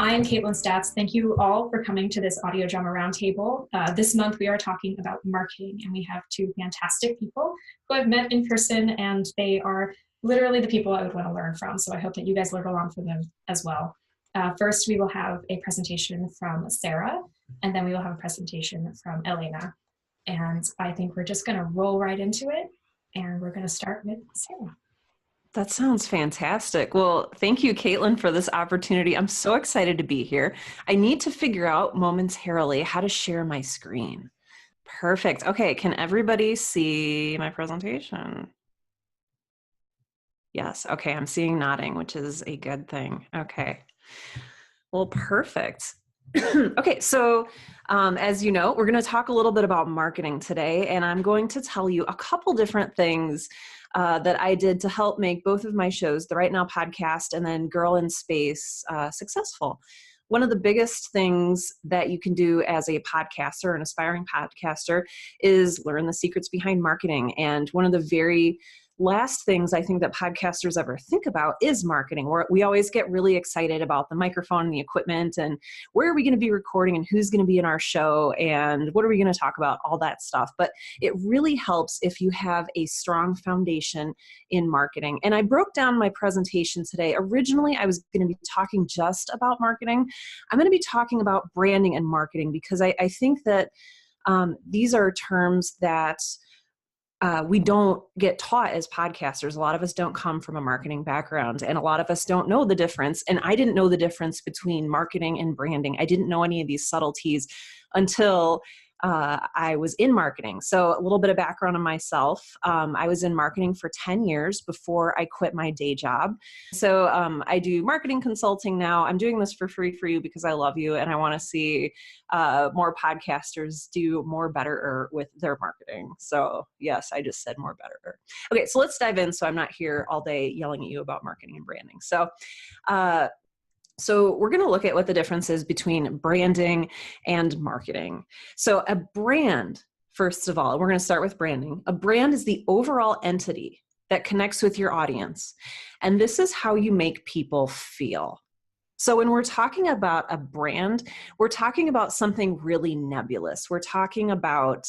I am Kaitlin Statz. Thank you all for coming to this audio drama roundtable. This month we are talking about marketing, and we have two fantastic people who I've met in person, and they are literally the people I would want to learn from. So I hope that you guys learn along from them as well. First, we will have a presentation from Sarah, and then we will have a presentation from Elena. And I think we're just going to roll right into it, and we're going to start with Sarah. That sounds fantastic. Well, thank you, Kaitlin, for this opportunity. I'm so excited to be here. I need to figure out momentarily how to share my screen. Perfect. Okay, can everybody see my presentation? Yes, okay, I'm seeing nodding, which is a good thing. Okay, well, perfect. Okay, so as you know, we're going to talk a little bit about marketing today, and I'm going to tell you a couple different things that I did to help make both of my shows, the Right Now podcast and then Girl in Space, successful. One of the biggest things that you can do as a podcaster, an aspiring podcaster, is learn the secrets behind marketing. And one of the very last things I think that podcasters ever think about is marketing. We always get really excited about the microphone and the equipment and where are we going to be recording and who's going to be in our show and what are we going to talk about, all that stuff. But it really helps if you have a strong foundation in marketing. And I broke down my presentation today. Originally, I was going to be talking just about marketing. I'm going to be talking about branding and marketing because I think that these are terms that we don't get taught as podcasters. A lot of us don't come from a marketing background, and a lot of us don't know the difference. And I didn't know the difference between marketing and branding. I didn't know any of these subtleties until I was in marketing. So a little bit of background on myself. I was in marketing for 10 years before I quit my day job. So I do marketing consulting now. I'm doing this for free for you because I love you and I want to see more podcasters do more better with their marketing. So yes, I just said more better. Okay, so let's dive in so I'm not here all day yelling at you about marketing and branding. So we're going to look at what the difference is between branding and marketing. So a brand, first of all, we're going to start with branding. A brand is the overall entity that connects with your audience. And this is how you make people feel. So when we're talking about a brand, we're talking about something really nebulous. We're talking about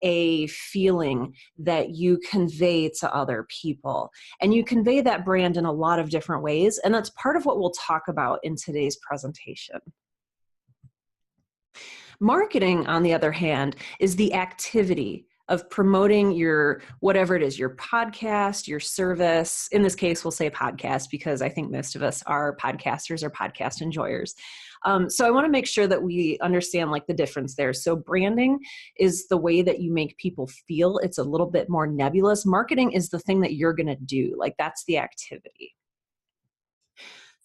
a feeling that you convey to other people. And you convey that brand in a lot of different ways. And that's part of what we'll talk about in today's presentation. Marketing, on the other hand, is the activity of promoting your, whatever it is, your podcast, your service. In this case, we'll say podcast because I think most of us are podcasters or podcast enjoyers. So I want to make sure that we understand like the difference there. So branding is the way that you make people feel. It's a little bit more nebulous. Marketing is the thing that you're going to do. Like that's the activity.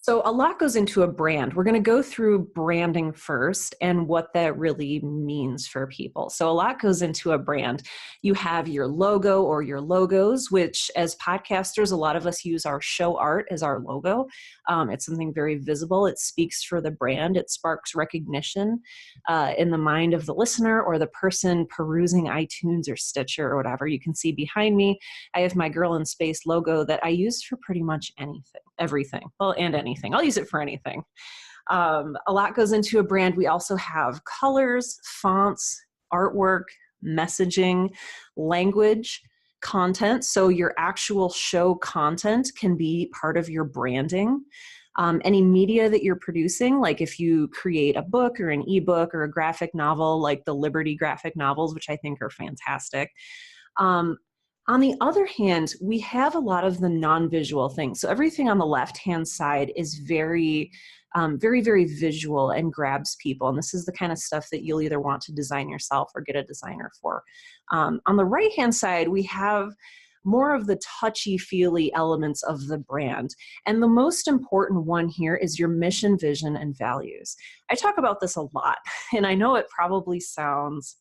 So a lot goes into a brand. We're going to go through branding first and what that really means for people. So a lot goes into a brand. You have your logo or your logos, which as podcasters, a lot of us use our show art as our logo. It's something very visible. It speaks for the brand. It sparks recognition in the mind of the listener or the person perusing iTunes or Stitcher or whatever. You can see behind me, I have my Girl in Space logo that I use for pretty much anything, everything, well, and anything. I'll use it for anything. A lot goes into a brand. We also have colors, fonts, artwork, messaging, language, content. So your actual show content can be part of your branding. Any media that you're producing, like if you create a book or an ebook or a graphic novel, like the Liberty graphic novels, which I think are fantastic. On the other hand, we have a lot of the non-visual things. So everything on the left-hand side is very, very visual and grabs people. And this is the kind of stuff that you'll either want to design yourself or get a designer for. On the right-hand side, we have more of the touchy-feely elements of the brand. And the most important one here is your mission, vision, and values. I talk about this a lot, and I know it probably sounds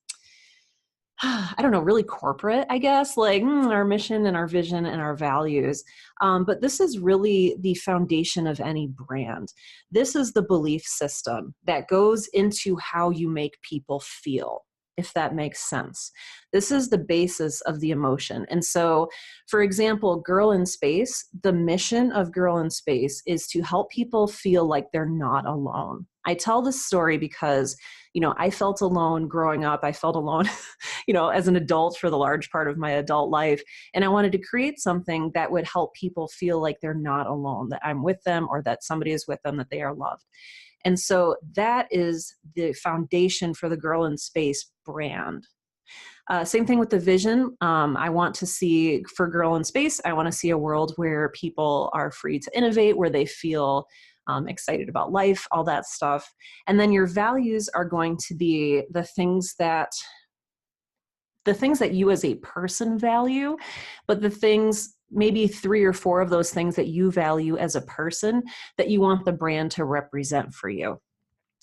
I don't know, really corporate, I guess, like our mission and our vision and our values. But this is really the foundation of any brand. This is the belief system that goes into how you make people feel. if that makes sense. This is the basis of the emotion. And so, for example, Girl in Space, the mission of Girl in Space is to help people feel like they're not alone. I tell this story because, I felt alone growing up. I felt alone, as an adult for the large part of my adult life. And I wanted to create something that would help people feel like they're not alone, that I'm with them or that somebody is with them, that they are loved. And so that is the foundation for the Girl in Space brand. Same thing with the vision. I want to see, for Girl in Space, I want to see a world where people are free to innovate, where they feel excited about life, all that stuff. And then your values are going to be the things that you as a person value, but the things, maybe 3 or 4 of those things that you value as a person that you want the brand to represent for you.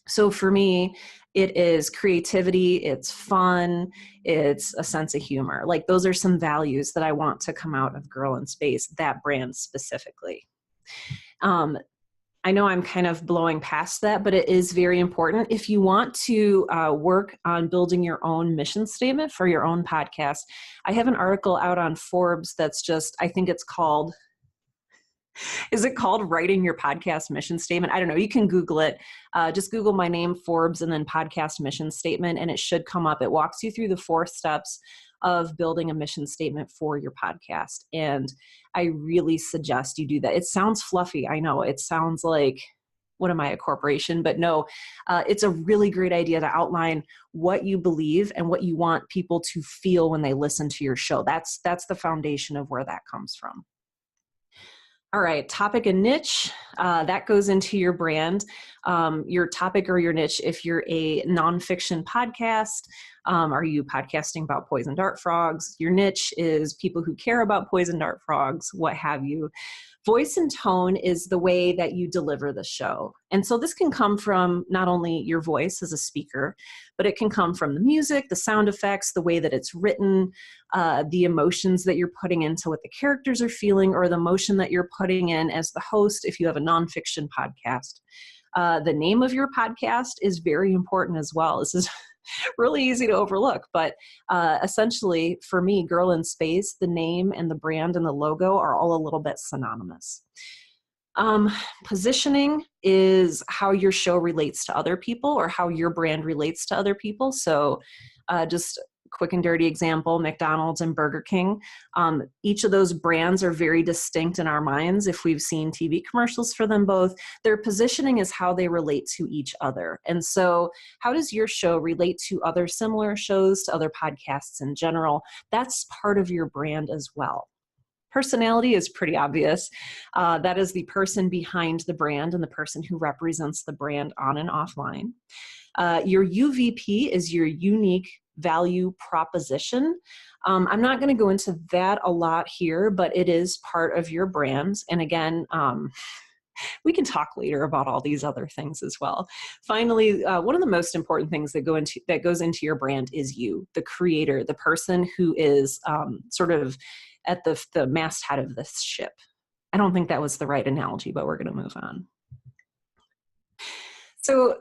So for me, it is creativity, it's fun, it's a sense of humor. Like, those are some values that I want to come out of Girl in Space, that brand specifically. I know I'm kind of blowing past that, but it is very important. If you want to work on building your own mission statement for your own podcast, I have an article out on Forbes that's just, I think it's called, is it called Writing Your Podcast Mission Statement? I don't know. You can Google it. Just Google my name, Forbes, and then podcast mission statement, and it should come up. It walks you through the 4 steps of building a mission statement for your podcast. And I really suggest you do that. It sounds fluffy. I know it sounds like, what am I, a corporation? But no, it's a really great idea to outline what you believe and what you want people to feel when they listen to your show. That's the foundation of where that comes from. All right, topic and niche, that goes into your brand. Your topic or your niche, if you're a nonfiction podcast, are you podcasting about poison dart frogs? Your niche is people who care about poison dart frogs, what have you. Voice and tone is the way that you deliver the show. And so this can come from not only your voice as a speaker, but it can come from the music, the sound effects, the way that it's written, the emotions that you're putting into what the characters are feeling, or the emotion that you're putting in as the host if you have a nonfiction podcast. The name of your podcast is very important as well. This is really easy to overlook, but essentially for me, Girl in Space, the name and the brand and the logo are all a little bit synonymous. Positioning is how your show relates to other people or how your brand relates to other people. So just quick and dirty example, McDonald's and Burger King. Each of those brands are very distinct in our minds. If we've seen TV commercials for them both, their positioning is how they relate to each other. And so how does your show relate to other similar shows, to other podcasts in general? That's part of your brand as well. Personality is pretty obvious. That is the person behind the brand and the person who represents the brand on and offline. Your UVP is your unique value proposition. I'm not going to go into that a lot here, but it is part of your brand. And again, we can talk later about all these other things as well. Finally, one of the most important things that goes into your brand is you, the creator, the person who is sort of at the masthead of this ship. I don't think that was the right analogy, but we're going to move on. So,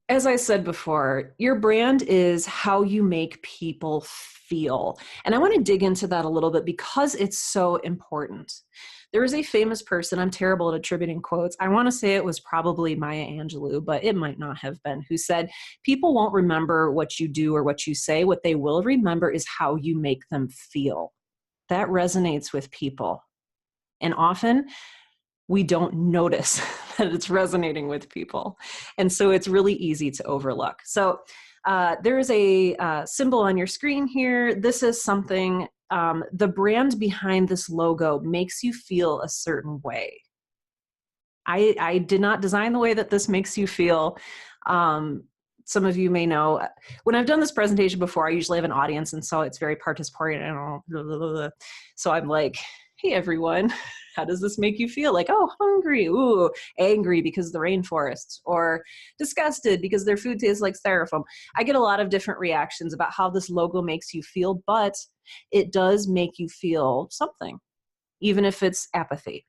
as I said before, your brand is how you make people feel. And I want to dig into that a little bit because it's so important. There is a famous person, I'm terrible at attributing quotes. I want to say it was probably Maya Angelou, but it might not have been, who said, people won't remember what you do or what you say. What they will remember is how you make them feel. That resonates with people. And often, we don't notice that it's resonating with people. And so it's really easy to overlook. So there is a symbol on your screen here. This is something, the brand behind this logo makes you feel a certain way. I did not design the way that this makes you feel. Some of you may know, when I've done this presentation before, I usually have an audience, and so it's very participatory. So I'm like, hey, everyone, how does this make you feel? Like, oh, hungry, ooh, angry because of the rainforests, or disgusted because their food tastes like styrofoam. I get a lot of different reactions about how this logo makes you feel, but it does make you feel something, even if it's apathy.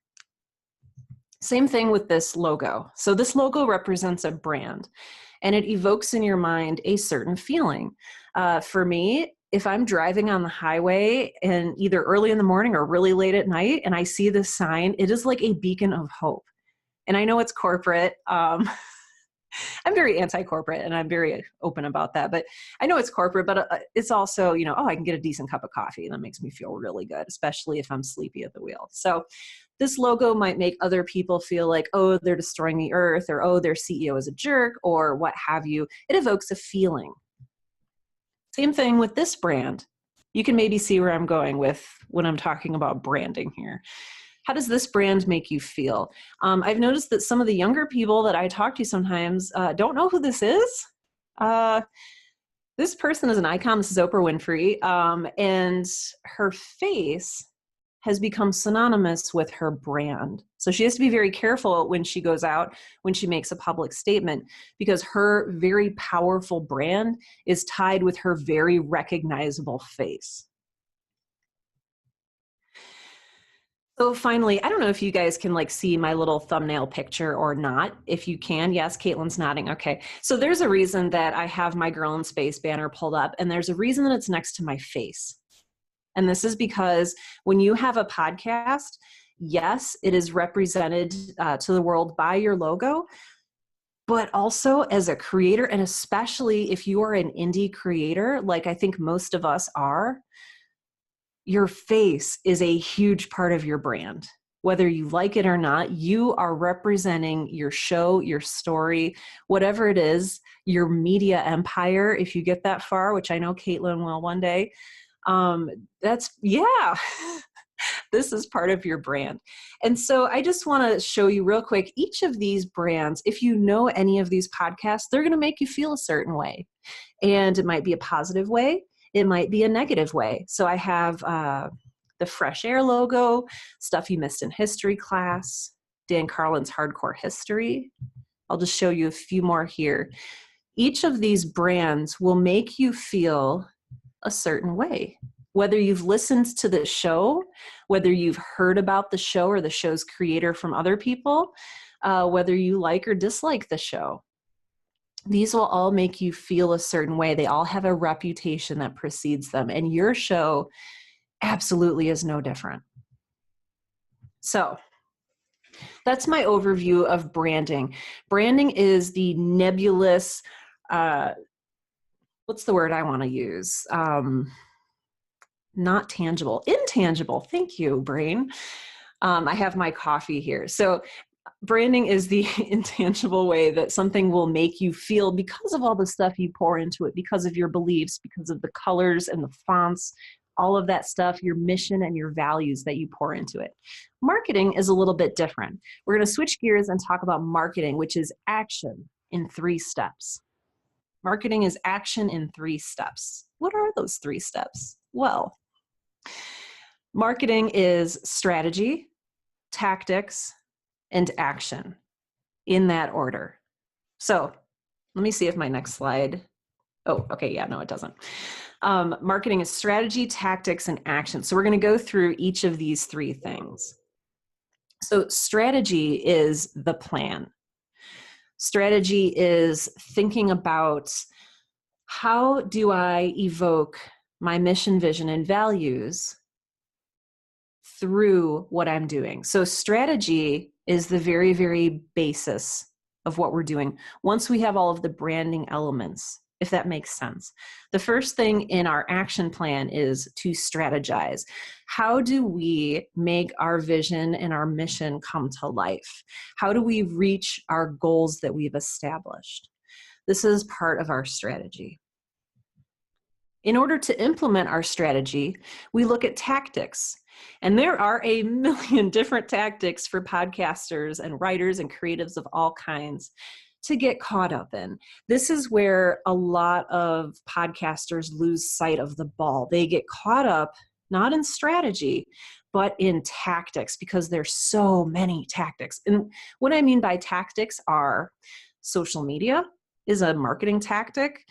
Same thing with this logo. So this logo represents a brand. and it evokes in your mind a certain feeling. For me, if I'm driving on the highway and either early in the morning or really late at night and I see this sign, it is like a beacon of hope. And I know it's corporate. I'm very anti-corporate and I'm very open about that, but I know it's corporate, but it's also, I can get a decent cup of coffee and that makes me feel really good, especially if I'm sleepy at the wheel. So this logo might make other people feel like, oh, they're destroying the earth, or, oh, their CEO is a jerk, or what have you. It evokes a feeling. Same thing with this brand. You can maybe see where I'm going with when I'm talking about branding here. How does this brand make you feel? I've noticed that some of the younger people that I talk to sometimes don't know who this is. This person is an icon. This is Oprah Winfrey. And her face has become synonymous with her brand. So she has to be very careful when she goes out, when she makes a public statement, because her very powerful brand is tied with her very recognizable face. So finally, I don't know if you guys can see my little thumbnail picture or not. If you can, yes, Caitlin's nodding. Okay. So there's a reason that I have my Girl in Space banner pulled up, and there's a reason that it's next to my face. And this is because when you have a podcast, yes, it is represented to the world by your logo, but also as a creator, and especially if you are an indie creator, like I think most of us are, your face is a huge part of your brand. Whether you like it or not, you are representing your show, your story, whatever it is, your media empire, if you get that far, which I know Kaitlin will one day. This is part of your brand. And so I just want to show you real quick, each of these brands, if you know any of these podcasts, they're going to make you feel a certain way. And it might be a positive way. It might be a negative way. So I have the Fresh Air logo, Stuff You Missed in History Class, Dan Carlin's Hardcore History. I'll just show you a few more here. Each of these brands will make you feel a certain way. Whether you've listened to the show, whether you've heard about the show or the show's creator from other people, whether you like or dislike the show. These will all make you feel a certain way. They all have a reputation that precedes them, and your show absolutely is no different. So that's my overview of branding. Branding is the nebulous, what's the word I want to use? Not tangible, intangible. Thank you, brain. I have my coffee here. So branding is the intangible way that something will make you feel because of all the stuff you pour into it, because of your beliefs, because of the colors and the fonts, all of that stuff, your mission and your values that you pour into it. Marketing is a little bit different. We're going to switch gears and talk about marketing, which is action in 3 steps. Marketing is action in 3 steps. What are those 3 steps? Well, marketing is strategy, tactics, and action in that order. So let me see if my next slide. Oh, okay. Yeah, no, it doesn't. Marketing is strategy, tactics, and action. So we're going to go through each of these 3 things. So strategy is the plan. Strategy is thinking about, how do I evoke my mission, vision, and values through what I'm doing? So strategy is the very, very basis of what we're doing. Once we have all of the branding elements, if that makes sense. The first thing in our action plan is to strategize. How do we make our vision and our mission come to life? How do we reach our goals that we've established? This is part of our strategy. In order to implement our strategy, we look at tactics. And there are a million different tactics for podcasters and writers and creatives of all kinds to get caught up in. This is where a lot of podcasters lose sight of the ball. They get caught up not in strategy, but in tactics, because there's so many tactics. And what I mean by tactics are social media, is a marketing tactic.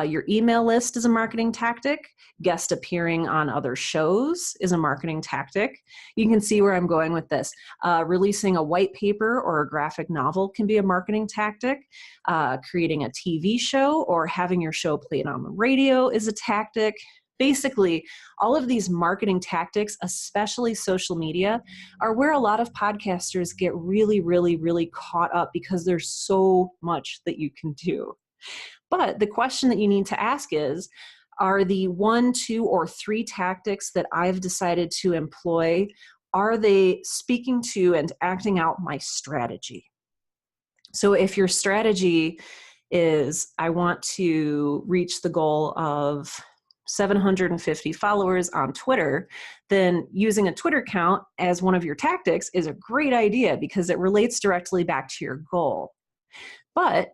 Your email list is a marketing tactic. Guest appearing on other shows is a marketing tactic. You can see where I'm going with this. Releasing a white paper or a graphic novel can be a marketing tactic. Creating a TV show or having your show played on the radio is a tactic. Basically, all of these marketing tactics, especially social media, are where a lot of podcasters get really, really, really caught up because there's so much that you can do. But the question that you need to ask is, are the 1, 2, or 3 tactics that I've decided to employ, are they speaking to and acting out my strategy? So if your strategy is, I want to reach the goal of 750 followers on Twitter, then using a Twitter account as one of your tactics is a great idea because it relates directly back to your goal. But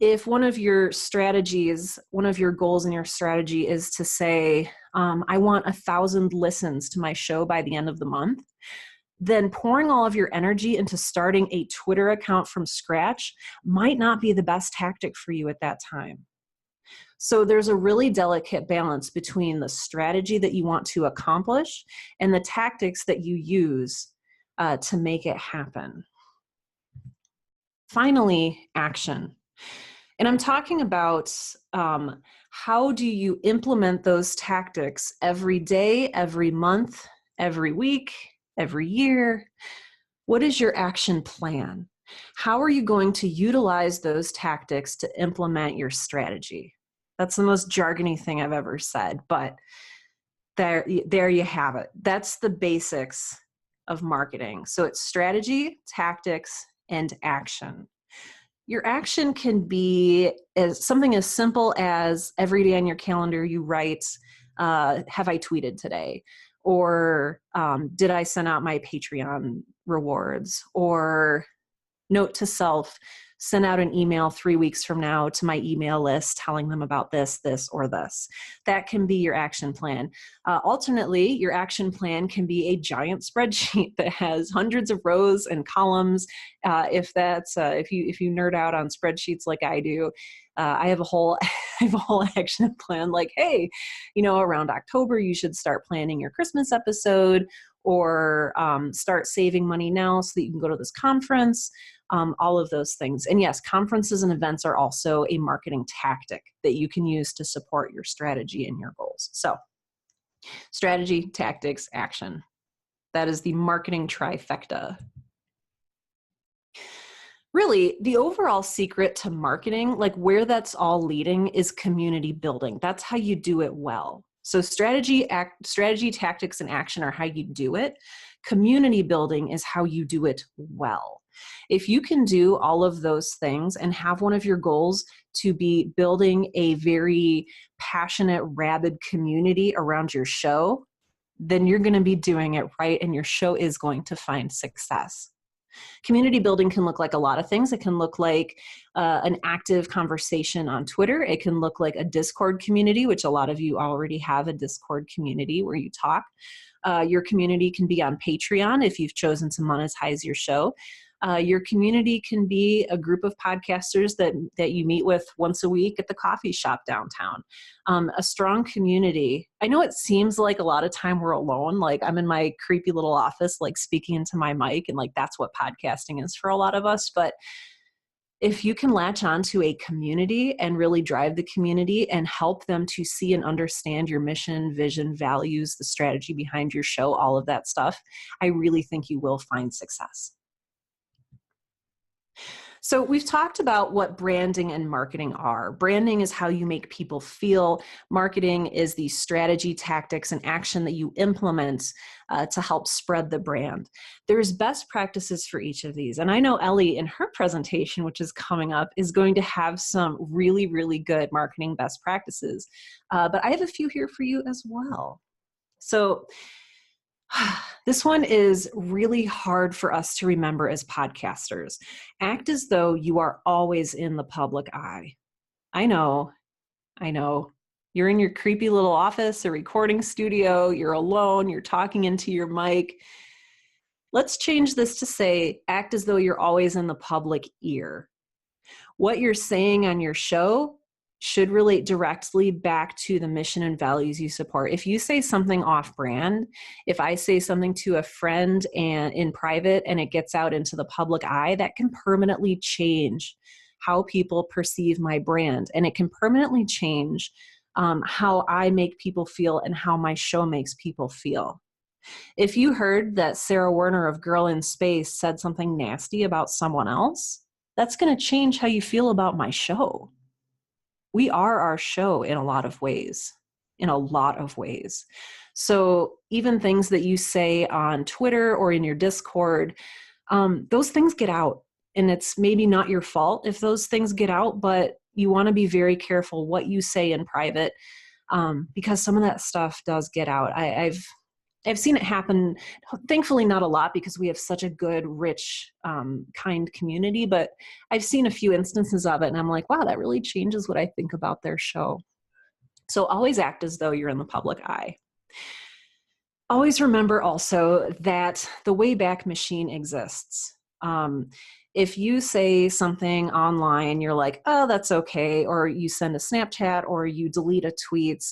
if one of your strategies, one of your goals in your strategy is to say, I want 1,000 listens to my show by the end of the month, then pouring all of your energy into starting a Twitter account from scratch might not be the best tactic for you at that time. So there's a really delicate balance between the strategy that you want to accomplish and the tactics that you use to make it happen. Finally, action. And I'm talking about how do you implement those tactics every day, every month, every week, every year? What is your action plan? How are you going to utilize those tactics to implement your strategy? That's the most jargony thing I've ever said, but there you have it. That's the basics of marketing. So it's strategy, tactics, and action. Your action can be something as simple as every day on your calendar you write, have I tweeted today? Or did I send out my Patreon rewards? Or note to self, send out an email 3 weeks from now to my email list telling them about this, this, or this. That can be your action plan. Alternately, your action plan can be a giant spreadsheet that has hundreds of rows and columns. If you nerd out on spreadsheets like I do, I have a whole action plan. Like, hey, around October you should start planning your Christmas episode, or start saving money now so that you can go to this conference. All of those things. And yes, conferences and events are also a marketing tactic that you can use to support your strategy and your goals. So strategy, tactics, action. That is the marketing trifecta. Really, the overall secret to marketing, like where that's all leading, is community building. That's how you do it well. So strategy, tactics, and action are how you do it. Community building is how you do it well. If you can do all of those things and have one of your goals to be building a very passionate, rabid community around your show, then you're going to be doing it right and your show is going to find success. Community building can look like a lot of things. It can look like an active conversation on Twitter. It can look like a Discord community, which a lot of you already have a Discord community where you talk. Your community can be on Patreon if you've chosen to monetize your show. Your community can be a group of podcasters that you meet with once a week at the coffee shop downtown. A strong community. I know it seems like a lot of time we're alone, like I'm in my creepy little office, like speaking into my mic, and like that's what podcasting is for a lot of us. But if you can latch onto a community and really drive the community and help them to see and understand your mission, vision, values, the strategy behind your show, all of that stuff, I really think you will find success. So we've talked about what branding and marketing are. Branding is how you make people feel. Marketing is the strategy, tactics, and action that you implement to help spread the brand. There's best practices for each of these. And I know Ellie in her presentation, which is coming up, is going to have some really, really good marketing best practices. But I have a few here for you as well. So this one is really hard for us to remember as podcasters. Act as though you are always in the public eye. I know. You're in your creepy little office, a recording studio, you're alone, you're talking into your mic. Let's change this to say, act as though you're always in the public ear. What you're saying on your show should relate directly back to the mission and values you support. If you say something off brand, if I say something to a friend and in private and it gets out into the public eye, that can permanently change how people perceive my brand. And it can permanently change how I make people feel and how my show makes people feel. If you heard that Sarah Werner of Girl in Space said something nasty about someone else, that's going to change how you feel about my show. We are our show in a lot of ways, So even things that you say on Twitter or in your Discord, those things get out, and it's maybe not your fault if those things get out, but you want to be very careful what you say in private, because some of that stuff does get out. I've seen it happen, thankfully not a lot because we have such a good, rich, kind community, but I've seen a few instances of it and I'm like, wow, that really changes what I think about their show. So always act as though you're in the public eye. Always remember also that the Wayback Machine exists. If you say something online, you're like, oh, that's okay, or you send a Snapchat or you delete a tweet,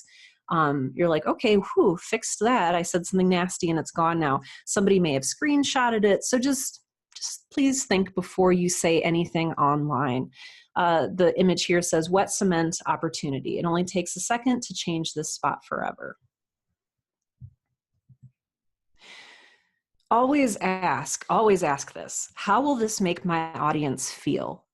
you're like, okay, whew, fixed that. I said something nasty and it's gone now. Somebody may have screenshotted it. So just please think before you say anything online. The image here says wet cement opportunity. It only takes a second to change this spot forever. Always ask this. How will this make my audience feel?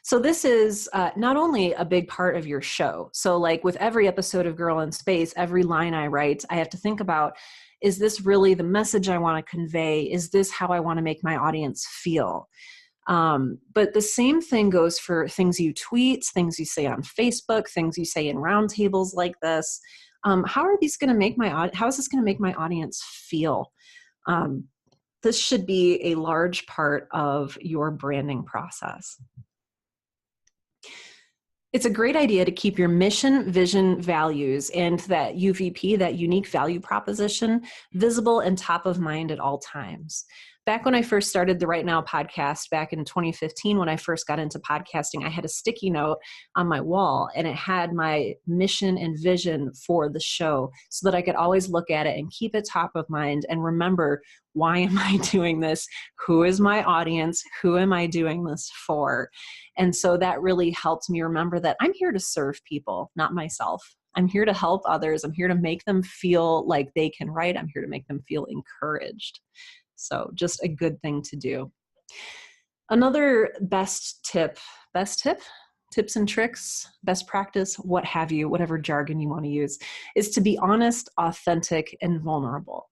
So this is not only a big part of your show. So like with every episode of Girl in Space, every line I write, I have to think about, is this really the message I want to convey? Is this how I want to make my audience feel? But the same thing goes for things you tweet, things you say on Facebook, things you say in roundtables like this. How is this going to make my audience feel? This should be a large part of your branding process. It's a great idea to keep your mission, vision, values, and that UVP, that unique value proposition, visible and top of mind at all times. Back when I first started the Right Now podcast back in 2015, when I first got into podcasting, I had a sticky note on my wall and it had my mission and vision for the show so that I could always look at it and keep it top of mind and remember, why am I doing this? Who is my audience? Who am I doing this for? And so that really helped me remember that I'm here to serve people, not myself. I'm here to help others. I'm here to make them feel like they can write. I'm here to make them feel encouraged. So just a good thing to do. Another tips and tricks, best practice, what have you, whatever jargon you want to use, is to be honest, authentic, and vulnerable.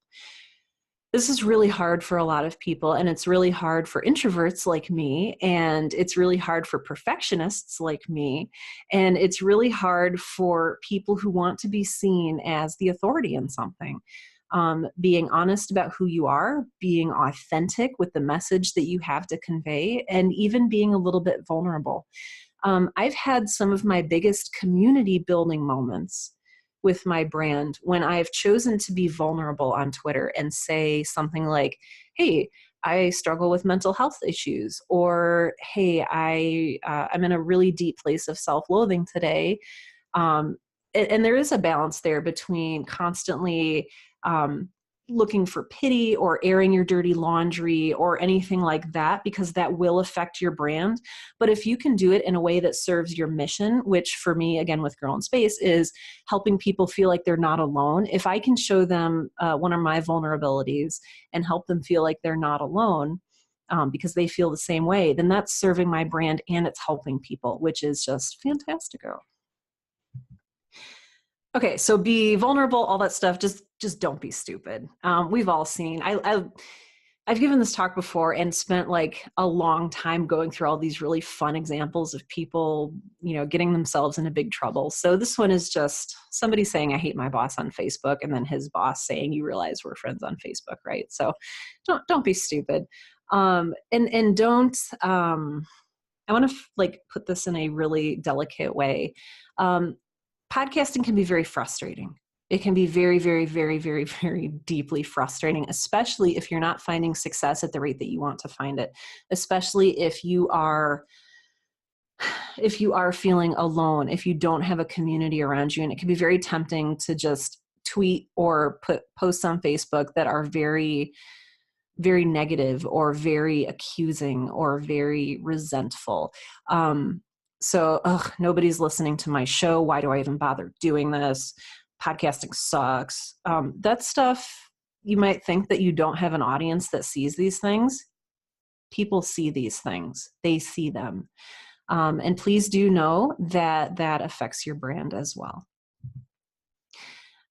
This is really hard for a lot of people, and it's really hard for introverts like me, and it's really hard for perfectionists like me, and it's really hard for people who want to be seen as the authority in something. Being honest about who you are, being authentic with the message that you have to convey, and even being a little bit vulnerable. I've had some of my biggest community building moments with my brand when I've chosen to be vulnerable on Twitter and say something like, hey, I struggle with mental health issues, or hey, I'm in a really deep place of self-loathing today. And there is a balance there between constantly looking for pity or airing your dirty laundry or anything like that, because that will affect your brand. But if you can do it in a way that serves your mission, which for me, again, with Girl in Space, is helping people feel like they're not alone. If I can show them one of my vulnerabilities and help them feel like they're not alone, because they feel the same way, then that's serving my brand and it's helping people, which is just fantastico. Okay, so be vulnerable, all that stuff. Just don't be stupid. We've all seen. I've given this talk before and spent like a long time going through all these really fun examples of people, getting themselves into big trouble. So this one is just somebody saying, "I hate my boss" on Facebook, and then his boss saying, "You realize we're friends on Facebook, right?" So don't be stupid, and don't. I want to put this in a really delicate way. Podcasting can be very frustrating. It can be very, very, very, very, very deeply frustrating, especially if you're not finding success at the rate that you want to find it, especially if you are if you are feeling alone, if you don't have a community around you, and it can be very tempting to just tweet or posts on Facebook that are very, very negative or very accusing or very resentful. Nobody's listening to my show. Why do I even bother doing this? Podcasting sucks. That stuff, you might think that you don't have an audience that sees these things. People see these things. They see them. And please do know that that affects your brand as well.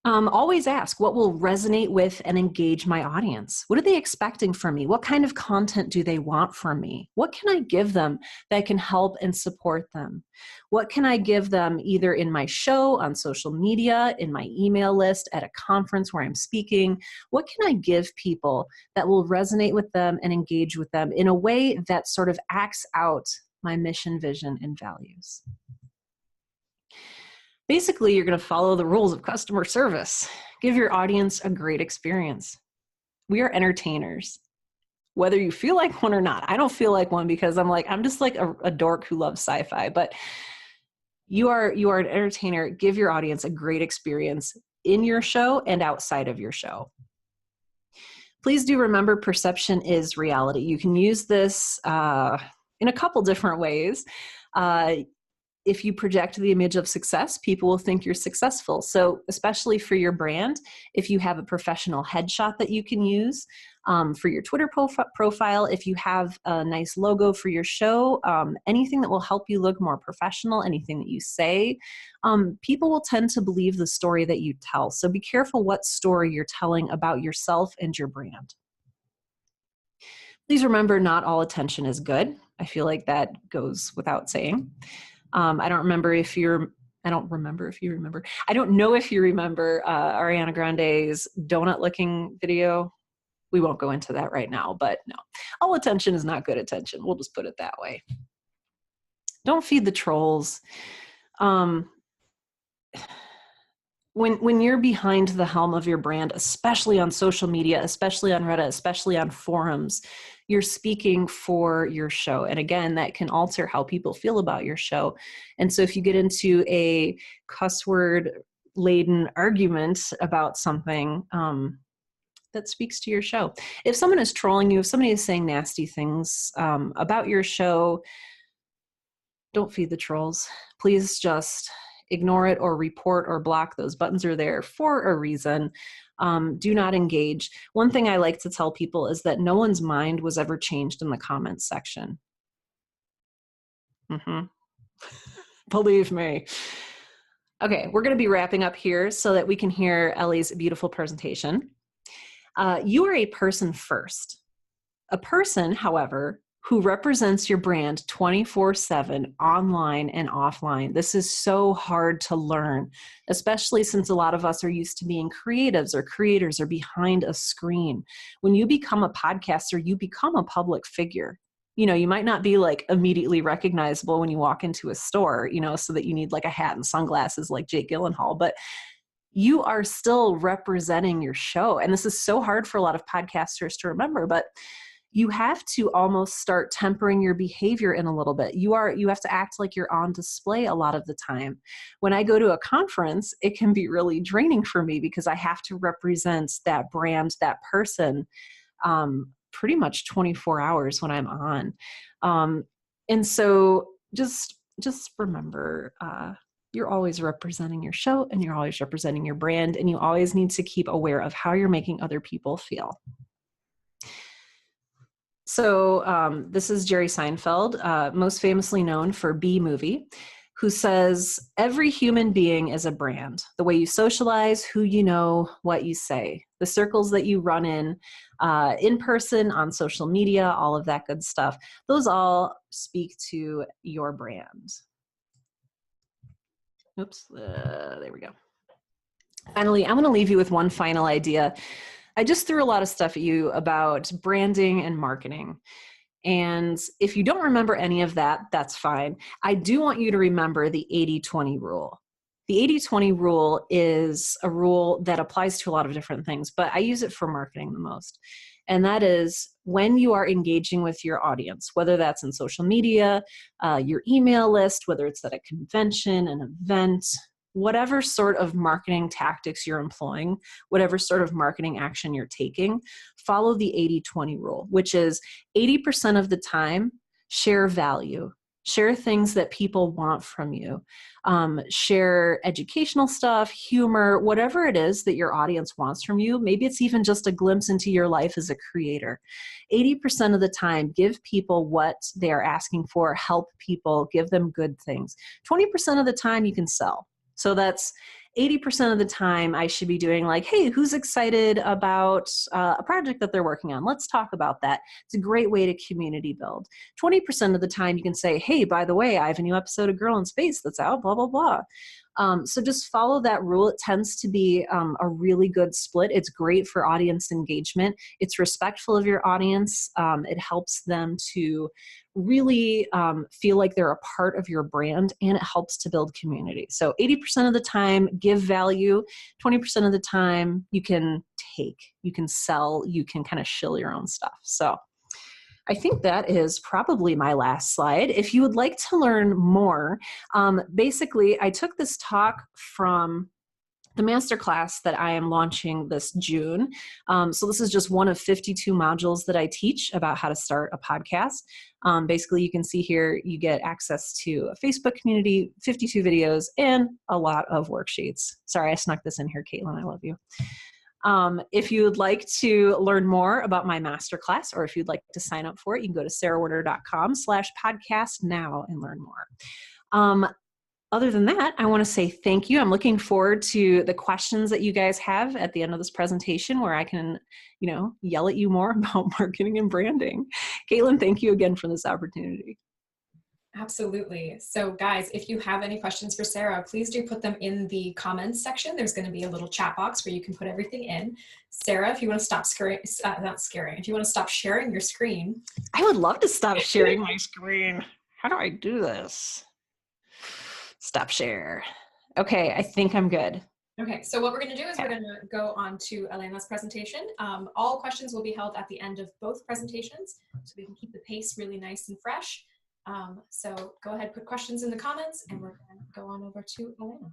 Always ask, what will resonate with and engage my audience? What are they expecting from me? What kind of content do they want from me? What can I give them that can help and support them? What can I give them either in my show, on social media, in my email list, at a conference where I'm speaking? What can I give people that will resonate with them and engage with them in a way that sort of acts out my mission, vision, and values? Basically, you're going to follow the rules of customer service. Give your audience a great experience. We are entertainers, whether you feel like one or not. I don't feel like one because I'm just like a dork who loves sci-fi, but you are an entertainer. Give your audience a great experience in your show and outside of your show. Please do remember, perception is reality. You can use this in a couple different ways. If you project the image of success, people will think you're successful. So especially for your brand, if you have a professional headshot that you can use for your Twitter profile, if you have a nice logo for your show, anything that will help you look more professional, anything that you say, people will tend to believe the story that you tell. So be careful what story you're telling about yourself and your brand. Please remember, not all attention is good. I feel like that goes without saying. I don't know if you remember Ariana Grande's donut licking video. We won't go into that right now, but no, all attention is not good attention. We'll just put it that way. Don't feed the trolls. When you're behind the helm of your brand, especially on social media, especially on Reddit, especially on forums, you're speaking for your show. And again, that can alter how people feel about your show. And so if you get into a cuss word laden argument about something, that speaks to your show. If someone is trolling you, if somebody is saying nasty things about your show, don't feed the trolls. Please just ignore it or report or block. Those buttons are there for a reason. Do not engage. One thing I like to tell people is that no one's mind was ever changed in the comments section. Believe me. Okay, we're going to be wrapping up here so that we can hear Ellie's beautiful presentation. You are a person first. A person, however, who represents your brand 24/7 online and offline. This is so hard to learn, especially since a lot of us are used to being creatives or creators or behind a screen. When you become a podcaster, you become a public figure. You know, you might not be like immediately recognizable when you walk into a store, you know, so that you need like a hat and sunglasses like Jake Gyllenhaal, but you are still representing your show. And this is so hard for a lot of podcasters to remember, but you have to almost start tempering your behavior in a little bit. You have to act like you're on display a lot of the time. When I go to a conference, it can be really draining for me because I have to represent that brand, that person, pretty much 24 hours when I'm on. And so just remember, you're always representing your show and you're always representing your brand, and you always need to keep aware of how you're making other people feel. So this is Jerry Seinfeld, most famously known for B-Movie, who says, every human being is a brand. The way you socialize, who you know, what you say, the circles that you run in person, on social media, all of that good stuff. Those all speak to your brand. Oops, there we go. Finally, I'm going to leave you with one final idea. I just threw a lot of stuff at you about branding and marketing. And if you don't remember any of that, that's fine. I do want you to remember the 80-20 rule. The 80-20 rule is a rule that applies to a lot of different things, but I use it for marketing the most. And that is when you are engaging with your audience, whether that's in social media, your email list, whether it's at a convention, an event, whatever sort of marketing tactics you're employing, whatever sort of marketing action you're taking, follow the 80-20 rule, which is 80% of the time, share value. Share things that people want from you. Share educational stuff, humor, whatever it is that your audience wants from you. Maybe it's even just a glimpse into your life as a creator. 80% of the time, give people what they are asking for, help people, give them good things. 20% of the time, you can sell. So that's 80% of the time I should be doing like, hey, who's excited about a project that they're working on? Let's talk about that. It's a great way to community build. 20% of the time you can say, hey, by the way, I have a new episode of Girl in Space that's out, blah, blah, blah. So just follow that rule. It tends to be a really good split. It's great for audience engagement. It's respectful of your audience. It helps them to really feel like they're a part of your brand, and it helps to build community. So 80% of the time, give value. 20% of the time, you can take, you can sell, you can kind of shill your own stuff. So I think that is probably my last slide. If you would like to learn more, basically, I took this talk from the masterclass that I am launching this June. So this is just one of 52 modules that I teach about how to start a podcast. Basically, you can see here, you get access to a Facebook community, 52 videos, and a lot of worksheets. Sorry, I snuck this in here, Kaitlin, I love you. If you would like to learn more about my masterclass, or if you'd like to sign up for it, you can go to sarahwerner.com/podcast now and learn more. Other than that, I want to say thank you. I'm looking forward to the questions that you guys have at the end of this presentation, where I can, yell at you more about marketing and branding. Kaitlin, thank you again for this opportunity. Absolutely. So guys, if you have any questions for Sarah, please do put them in the comments section. There's going to be a little chat box where you can put everything in. Sarah, if you want to stop if you want to stop sharing your screen. I would love to stop sharing my screen. How do I do this? Stop share. Okay, I think I'm good. Okay, so what we're going to do is we're going to go on to Elena's presentation. All questions will be held at the end of both presentations, so we can keep the pace really nice and fresh. So go ahead, put questions in the comments, and we're going to go on over to Elena.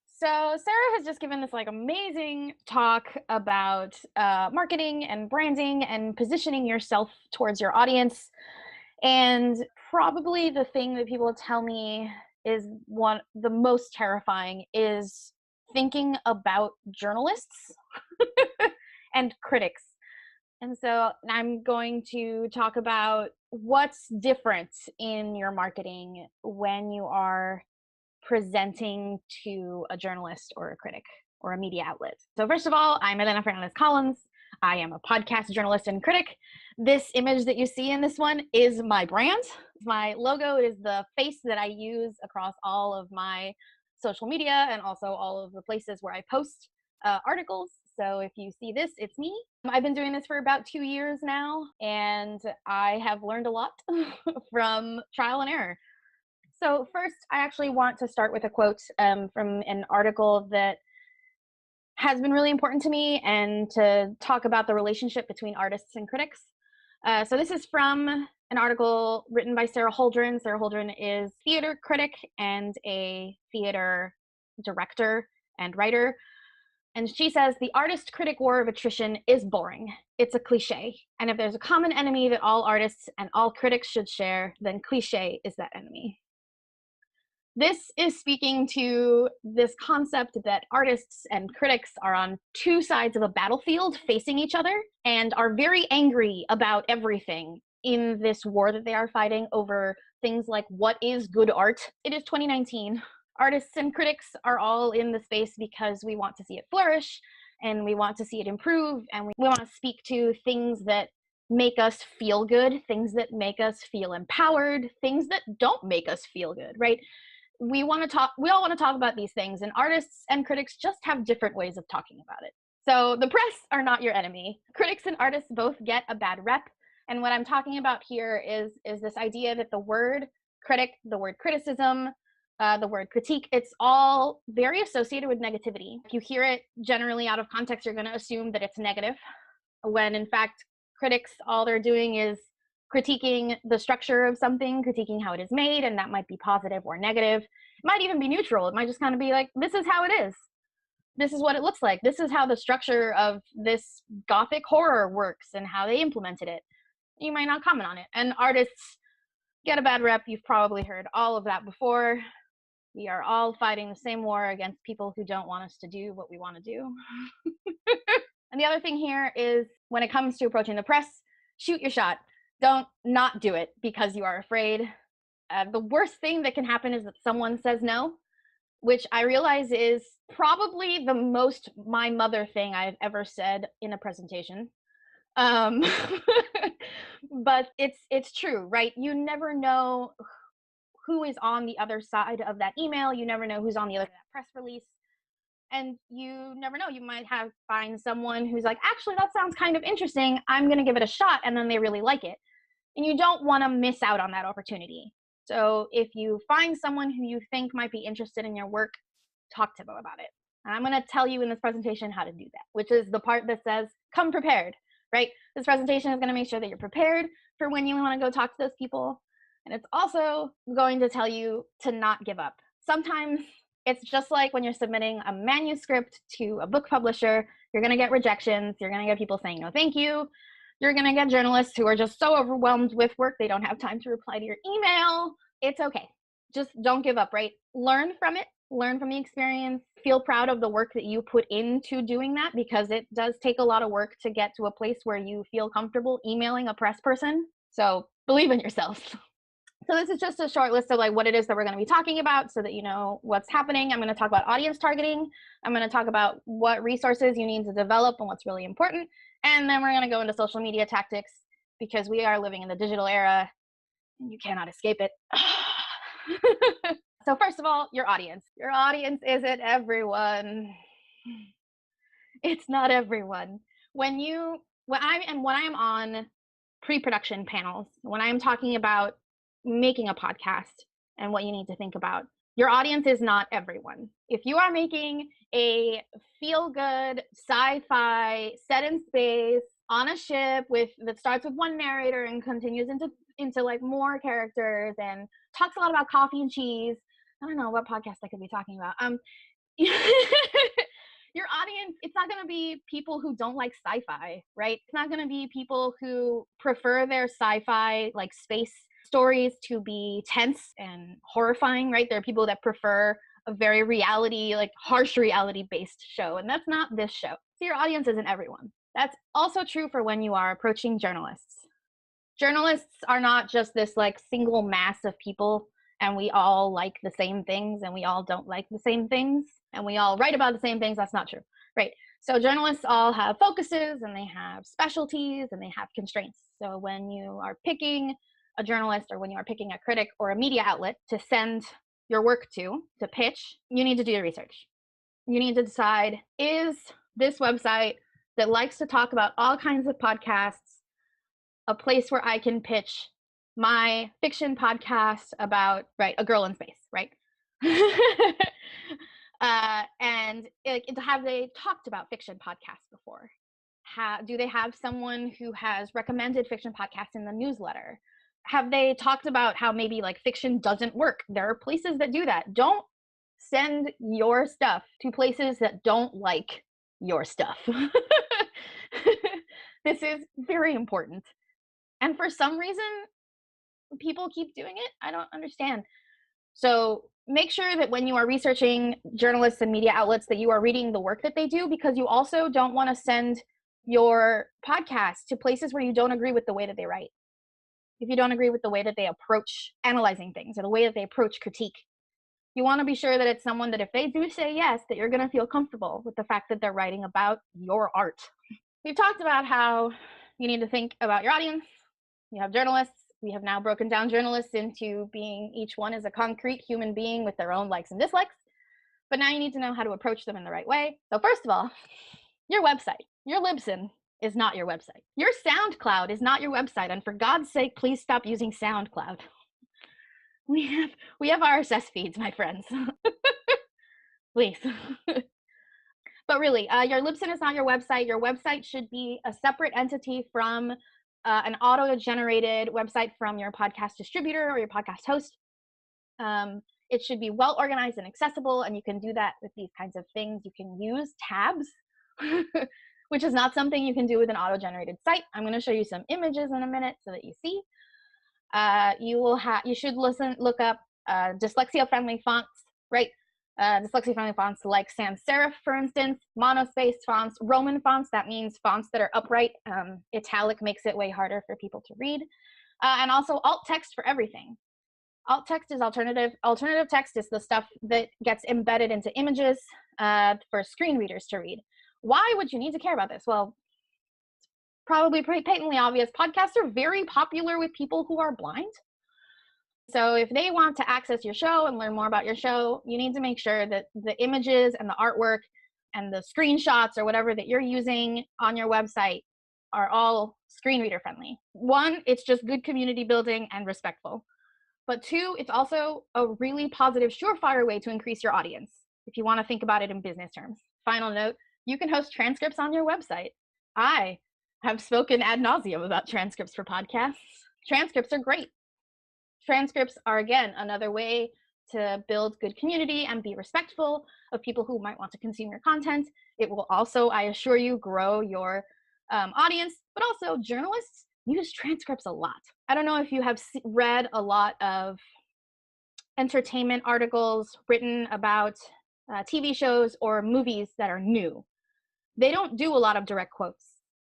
So Sarah has just given this amazing talk about marketing and branding and positioning yourself towards your audience. And probably the thing that people tell me is the most terrifying is thinking about journalists and critics. And so I'm going to talk about what's different in your marketing when you are presenting to a journalist or a critic or a media outlet. So first of all, I'm Elena Fernández Collins. I am a podcast journalist and critic. This image that you see in this one is my brand. My logo is the face that I use across all of my social media and also all of the places where I post articles. So if you see this, it's me. I've been doing this for about 2 years now, and I have learned a lot from trial and error. So first, I actually want to start with a quote from an article that has been really important to me, and to talk about the relationship between artists and critics. So this is from an article written by Sarah Holdren. Sarah Holdren is a theater critic and a theater director and writer. And she says, the artist-critic war of attrition is boring. It's a cliche. And if there's a common enemy that all artists and all critics should share, then cliche is that enemy. This is speaking to this concept that artists and critics are on two sides of a battlefield facing each other and are very angry about everything in this war that they are fighting over things like what is good art. It is 2019. Artists and critics are all in the space because we want to see it flourish and we want to see it improve, and we want to speak to things that make us feel good, things that make us feel empowered, things that don't make us feel good, right? We all want to talk about these things, and artists and critics just have different ways of talking about it. So the press are not your enemy. Critics and artists both get a bad rep. And what I'm talking about here is this idea that the word critic, the word criticism, the word critique, it's all very associated with negativity. If you hear it generally out of context, you're going to assume that it's negative, when in fact, Critics, all they're doing is critiquing the structure of something, critiquing how it is made, and that might be positive or negative. It might even be neutral. It might just kind of be like, this is how it is. This is what it looks like. This is how the structure of this gothic horror works and how they implemented it. You might not comment on it. And artists get a bad rep. You've probably heard all of that before. We are all fighting the same war against people who don't want us to do what we want to do. And the other thing here is when it comes to approaching the press, shoot your shot. Don't not do it because you are afraid. The worst thing that can happen is that someone says no, which I realize is probably the most my mother thing I've ever said in a presentation. But it's true, right? You never know who is on the other side of that email. You never know who's on the other side of that press release. And you never know, you might find someone who's like, actually, that sounds kind of interesting. I'm going to give it a shot. And then they really like it. And you don't want to miss out on that opportunity. So if you find someone who you think might be interested in your work, talk to them about it. And I'm going to tell you in this presentation how to do that, which is the part that says, come prepared, right? This presentation is going to make sure that you're prepared for when you want to go talk to those people. And it's also going to tell you to not give up. Sometimes it's just like when you're submitting a manuscript to a book publisher, you're going to get rejections. You're going to get people saying, no, thank you. You're going to get journalists who are just so overwhelmed with work, they don't have time to reply to your email. It's okay. Just don't give up, right? Learn from it. Learn from the experience. Feel proud of the work that you put into doing that, because it does take a lot of work to get to a place where you feel comfortable emailing a press person. So believe in yourself. So this is just a short list of like what it is that we're going to be talking about so that you know what's happening. I'm going to talk about audience targeting. I'm going to talk about what resources you need to develop and what's really important. And then we're going to go into social media tactics because we are living in the digital era and you cannot escape it. So first of all, your audience. Your audience isn't everyone. It's not everyone. When I am on pre-production panels, when I'm talking about making a podcast and what you need to think about, your audience is not everyone. If you are making a feel-good sci-fi set in space on a ship that starts with one narrator and continues into like more characters and talks a lot about coffee and cheese, I don't know what podcast I could be talking about. Your audience, it's not going to be people who don't like sci-fi, right? It's not going to be people who prefer their sci-fi like space stories to be tense and horrifying, right? There are people that prefer a very reality, like harsh reality based show, and that's not this show. So your audience isn't everyone. That's also true for when you are approaching journalists. Journalists are not just this like single mass of people and we all like the same things and we all don't like the same things and we all write about the same things. That's not true, right? So journalists all have focuses and they have specialties and they have constraints. So when you are picking a journalist or when you are picking a critic or a media outlet to send your work to pitch, you need to do your research. You need to decide, is this website that likes to talk about all kinds of podcasts a place where I can pitch my fiction podcast about, right, a girl in space, right? And have they talked about fiction podcasts before? Do they have someone who has recommended fiction podcasts in the newsletter? Have they talked about how maybe like fiction doesn't work? There are places that do that. Don't send your stuff to places that don't like your stuff. This is very important. And for some reason, people keep doing it. I don't understand. So make sure that when you are researching journalists and media outlets that you are reading the work that they do, because you also don't want to send your podcast to places where you don't agree with the way that they write. If you don't agree with the way that they approach analyzing things or the way that they approach critique, you want to be sure that it's someone that if they do say yes, that you're going to feel comfortable with the fact that they're writing about your art. We've talked about how you need to think about your audience. You have journalists. We have now broken down journalists into being each one is a concrete human being with their own likes and dislikes. But now you need to know how to approach them in the right way. So first of all, your website, your Libsyn is not your website. Your SoundCloud is not your website. And for God's sake, please stop using SoundCloud. We have RSS feeds, my friends. Please. But really, your Libsyn is not your website. Your website should be a separate entity from an auto-generated website from your podcast distributor or your podcast host. It should be well organized and accessible, and you can do that with these kinds of things. You can use tabs, which is not something you can do with an auto-generated site. I'm going to show you some images in a minute so that you see. You should look up dyslexia-friendly fonts, right? Dyslexia-friendly fonts like sans serif, for instance, monospace fonts, Roman fonts. That means fonts that are upright. Italic makes it way harder for people to read. And also alt text for everything. Alt text is alternative. Alternative text is the stuff that gets embedded into images for screen readers to read. Why would you need to care about this? Well, probably pretty patently obvious. Podcasts are very popular with people who are blind. So if they want to access your show and learn more about your show, you need to make sure that the images and the artwork and the screenshots or whatever that you're using on your website are all screen reader friendly. One, it's just good community building and respectful. But two, it's also a really positive, surefire way to increase your audience, if you want to think about it in business terms. Final note, you can host transcripts on your website. I have spoken ad nauseum about transcripts for podcasts. Transcripts are great. Transcripts are, again, another way to build good community and be respectful of people who might want to consume your content. It will also, I assure you, grow your audience, but also journalists use transcripts a lot. I don't know if you have read a lot of entertainment articles written about TV shows or movies that are new. They don't do a lot of direct quotes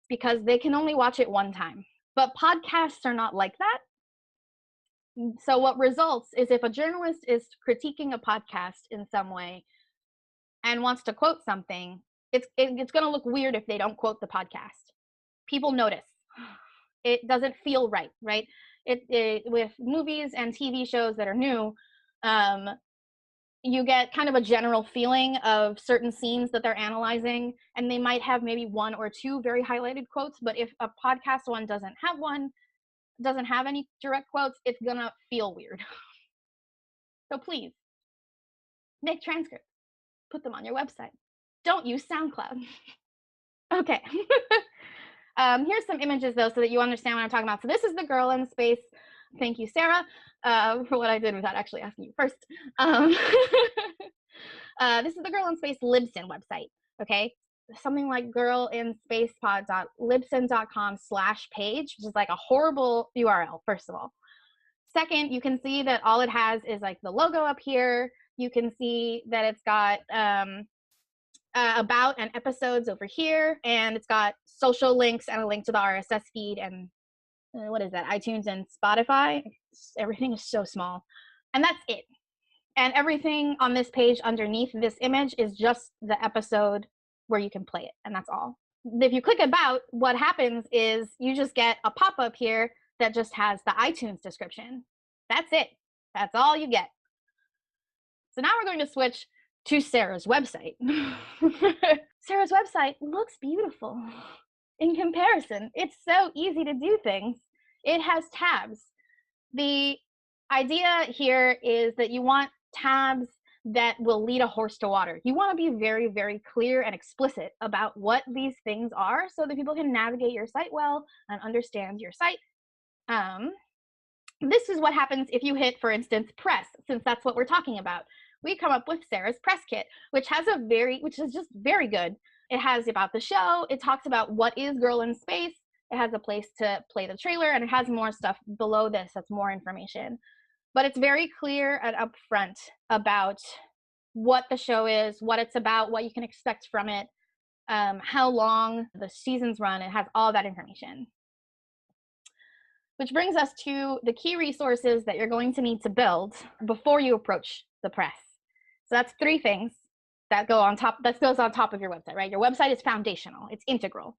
because they can only watch it one time. But podcasts are not like that. So what results is if a journalist is critiquing a podcast in some way and wants to quote something, it's going to look weird if they don't quote the podcast. People notice. It doesn't feel right, right? With movies and TV shows that are new, you get kind of a general feeling of certain scenes that they're analyzing, and they might have maybe one or two very highlighted quotes, but if a podcast one doesn't have any direct quotes, it's gonna feel weird. So please, make transcripts, put them on your website. Don't use SoundCloud. Okay. Here's some images though, so that you understand what I'm talking about. So this is the girl in space. Thank you, Sarah, for what I did without actually asking you first. This is the Girl in Space Libsyn website, okay? Something like girlinspacepod.libsyn.com/page, which is like a horrible URL, first of all. Second, you can see that all it has is like the logo up here. You can see that it's got about and episodes over here, and it's got social links and a link to the RSS feed and what is that, iTunes and Spotify. Everything is so small, and that's it. And everything on this page underneath this image is just the episode where you can play it, and that's all. If you click about, what happens is you just get a pop-up here that just has the iTunes description. That's it. That's all you get. So now we're going to switch to Sarah's website. Sarah's website looks beautiful. In comparison, it's so easy to do things. It has tabs. The idea here is that you want tabs that will lead a horse to water. You want to be very, very clear and explicit about what these things are so that people can navigate your site well and understand your site. This is what happens if you hit, for instance, press, since that's what we're talking about. We come up with Sarah's press kit, which is just very good. It has about the show. It talks about what is Girl in Space. It has a place to play the trailer, and it has more stuff below this that's more information. But it's very clear and upfront about what the show is, what it's about, what you can expect from it, how long the seasons run. It has all that information. Which brings us to the key resources that you're going to need to build before you approach the press. So that's three things that goes on top of your website, right? Your website is foundational, it's integral.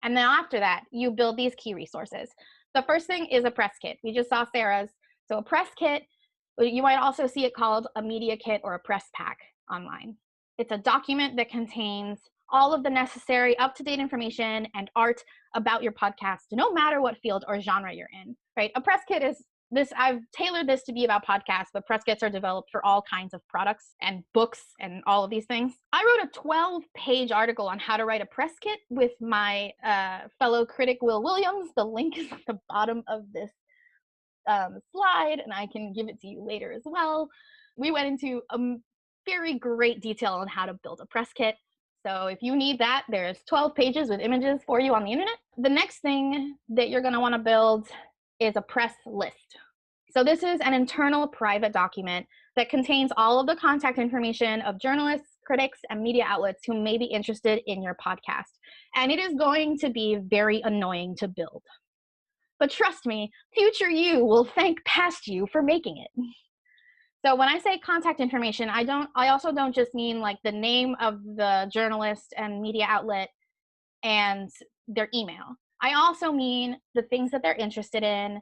And then after that, you build these key resources. The first thing is a press kit. We just saw Sarah's. So a press kit, you might also see it called a media kit or a press pack online. It's a document that contains all of the necessary up-to-date information and art about your podcast, no matter what field or genre you're in, right? A press kit is I've tailored this to be about podcasts, but press kits are developed for all kinds of products and books and all of these things. I wrote a 12-page article on how to write a press kit with my fellow critic, Will Williams. The link is at the bottom of this slide, and I can give it to you later as well. We went into very great detail on how to build a press kit. So if you need that, there's 12 pages with images for you on the internet. The next thing that you're going to want to build is a press list. So this is an internal private document that contains all of the contact information of journalists, critics, and media outlets who may be interested in your podcast. And it is going to be very annoying to build. But trust me, future you will thank past you for making it. So when I say contact information, I also don't just mean like the name of the journalist and media outlet and their email. I also mean the things that they're interested in,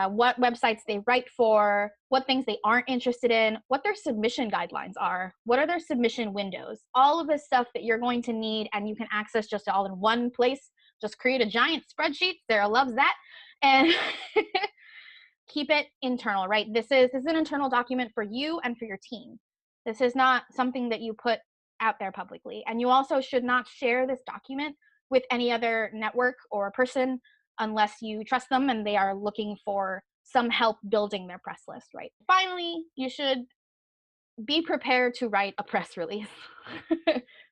what websites they write for, what things they aren't interested in, what their submission guidelines are, what are their submission windows, all of this stuff that you're going to need and you can access just all in one place. Just create a giant spreadsheet. Sarah loves that. And keep it internal, right? This is an internal document for you and for your team. This is not something that you put out there publicly. And you also should not share this document with any other network or person unless you trust them and they are looking for some help building their press list, right? Finally, you should be prepared to write a press release,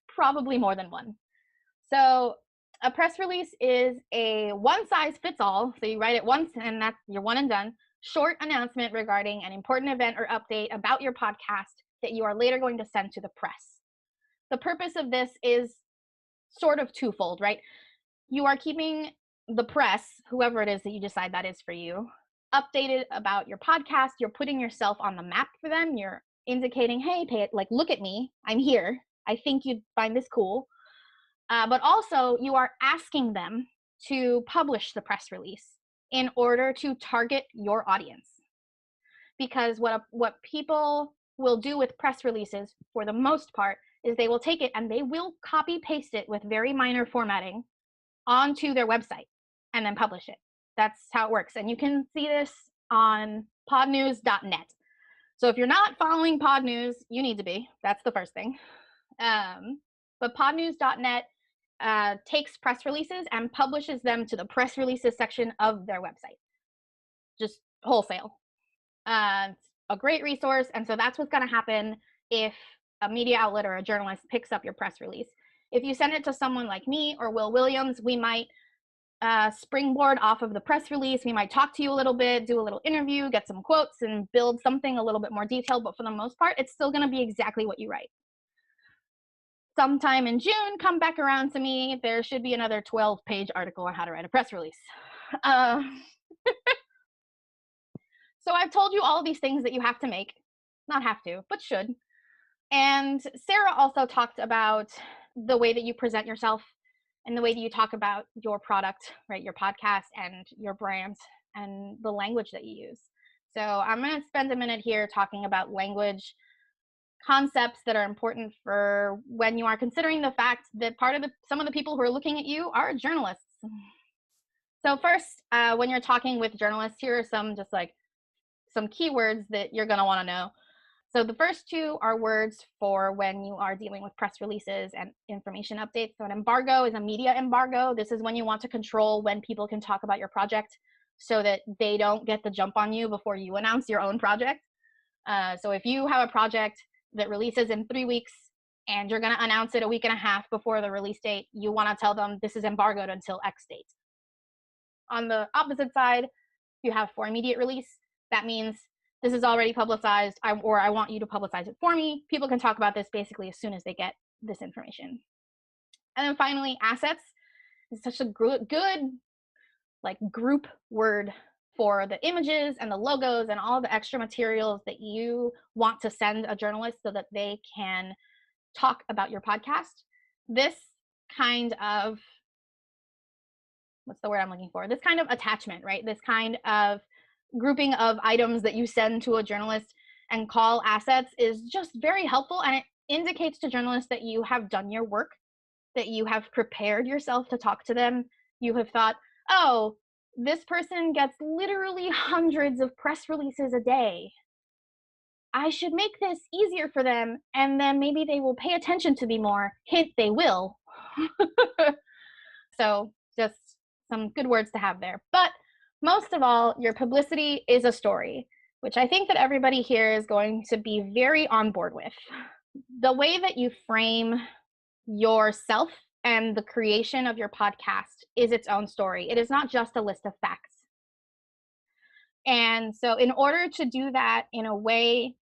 probably more than one. So a press release is a one-size-fits-all, so you write it once and that's you're one and done, short announcement regarding an important event or update about your podcast that you are later going to send to the press. The purpose of this is sort of twofold, right? You are keeping the press, whoever it is that you decide that is for you, updated about your podcast. You're putting yourself on the map for them. You're indicating, hey, look at me. I'm here. I think you'd find this cool. But also you are asking them to publish the press release in order to target your audience. Because what people will do with press releases for the most part is they will take it and they will copy paste it with very minor formatting onto their website and then publish it. That's how it works. And you can see this on podnews.net. So if you're not following Podnews, you need to be. That's the first thing. But podnews.net takes press releases and publishes them to the press releases section of their website. Just wholesale. It's a great resource. And so that's what's going to happen if a media outlet or a journalist picks up your press release. If you send it to someone like me or Will Williams, we might springboard off of the press release. We might talk to you a little bit, do a little interview, get some quotes, and build something a little bit more detailed. But for the most part, it's still going to be exactly what you write. Sometime in June, come back around to me. There should be another 12-page article on how to write a press release. So I've told you all of these things that you have to make. Not have to, but should. And Sarah also talked about the way that you present yourself and the way that you talk about your product, right? Your podcast and your brand and the language that you use. So I'm going to spend a minute here talking about language concepts that are important for when you are considering the fact that some of the people who are looking at you are journalists. So first, when you're talking with journalists, here are some keywords that you're going to want to know. So the first two are words for when you are dealing with press releases and information updates. So an embargo is a media embargo. This is when you want to control when people can talk about your project so that they don't get the jump on you before you announce your own project. So if you have a project that releases in 3 weeks and you're going to announce it a week and a half before the release date, you want to tell them this is embargoed until X date. On the opposite side, you have for immediate release. That means this is already publicized, or I want you to publicize it for me. People can talk about this basically as soon as they get this information. And then finally, assets is such a good group word for the images and the logos and all the extra materials that you want to send a journalist so that they can talk about your podcast. This kind of, what's the word I'm looking for? This kind of attachment, right? This kind of grouping of items that you send to a journalist and call assets is just very helpful, and it indicates to journalists that you have done your work, that you have prepared yourself to talk to them. You have thought, oh, this person gets literally hundreds of press releases a day. I should make this easier for them, and then maybe they will pay attention to me more. Hint, they will. So just some good words to have there. But most of all, your publicity is a story, which I think that everybody here is going to be very on board with. The way that you frame yourself and the creation of your podcast is its own story. It is not just a list of facts. And so in order to do that in a way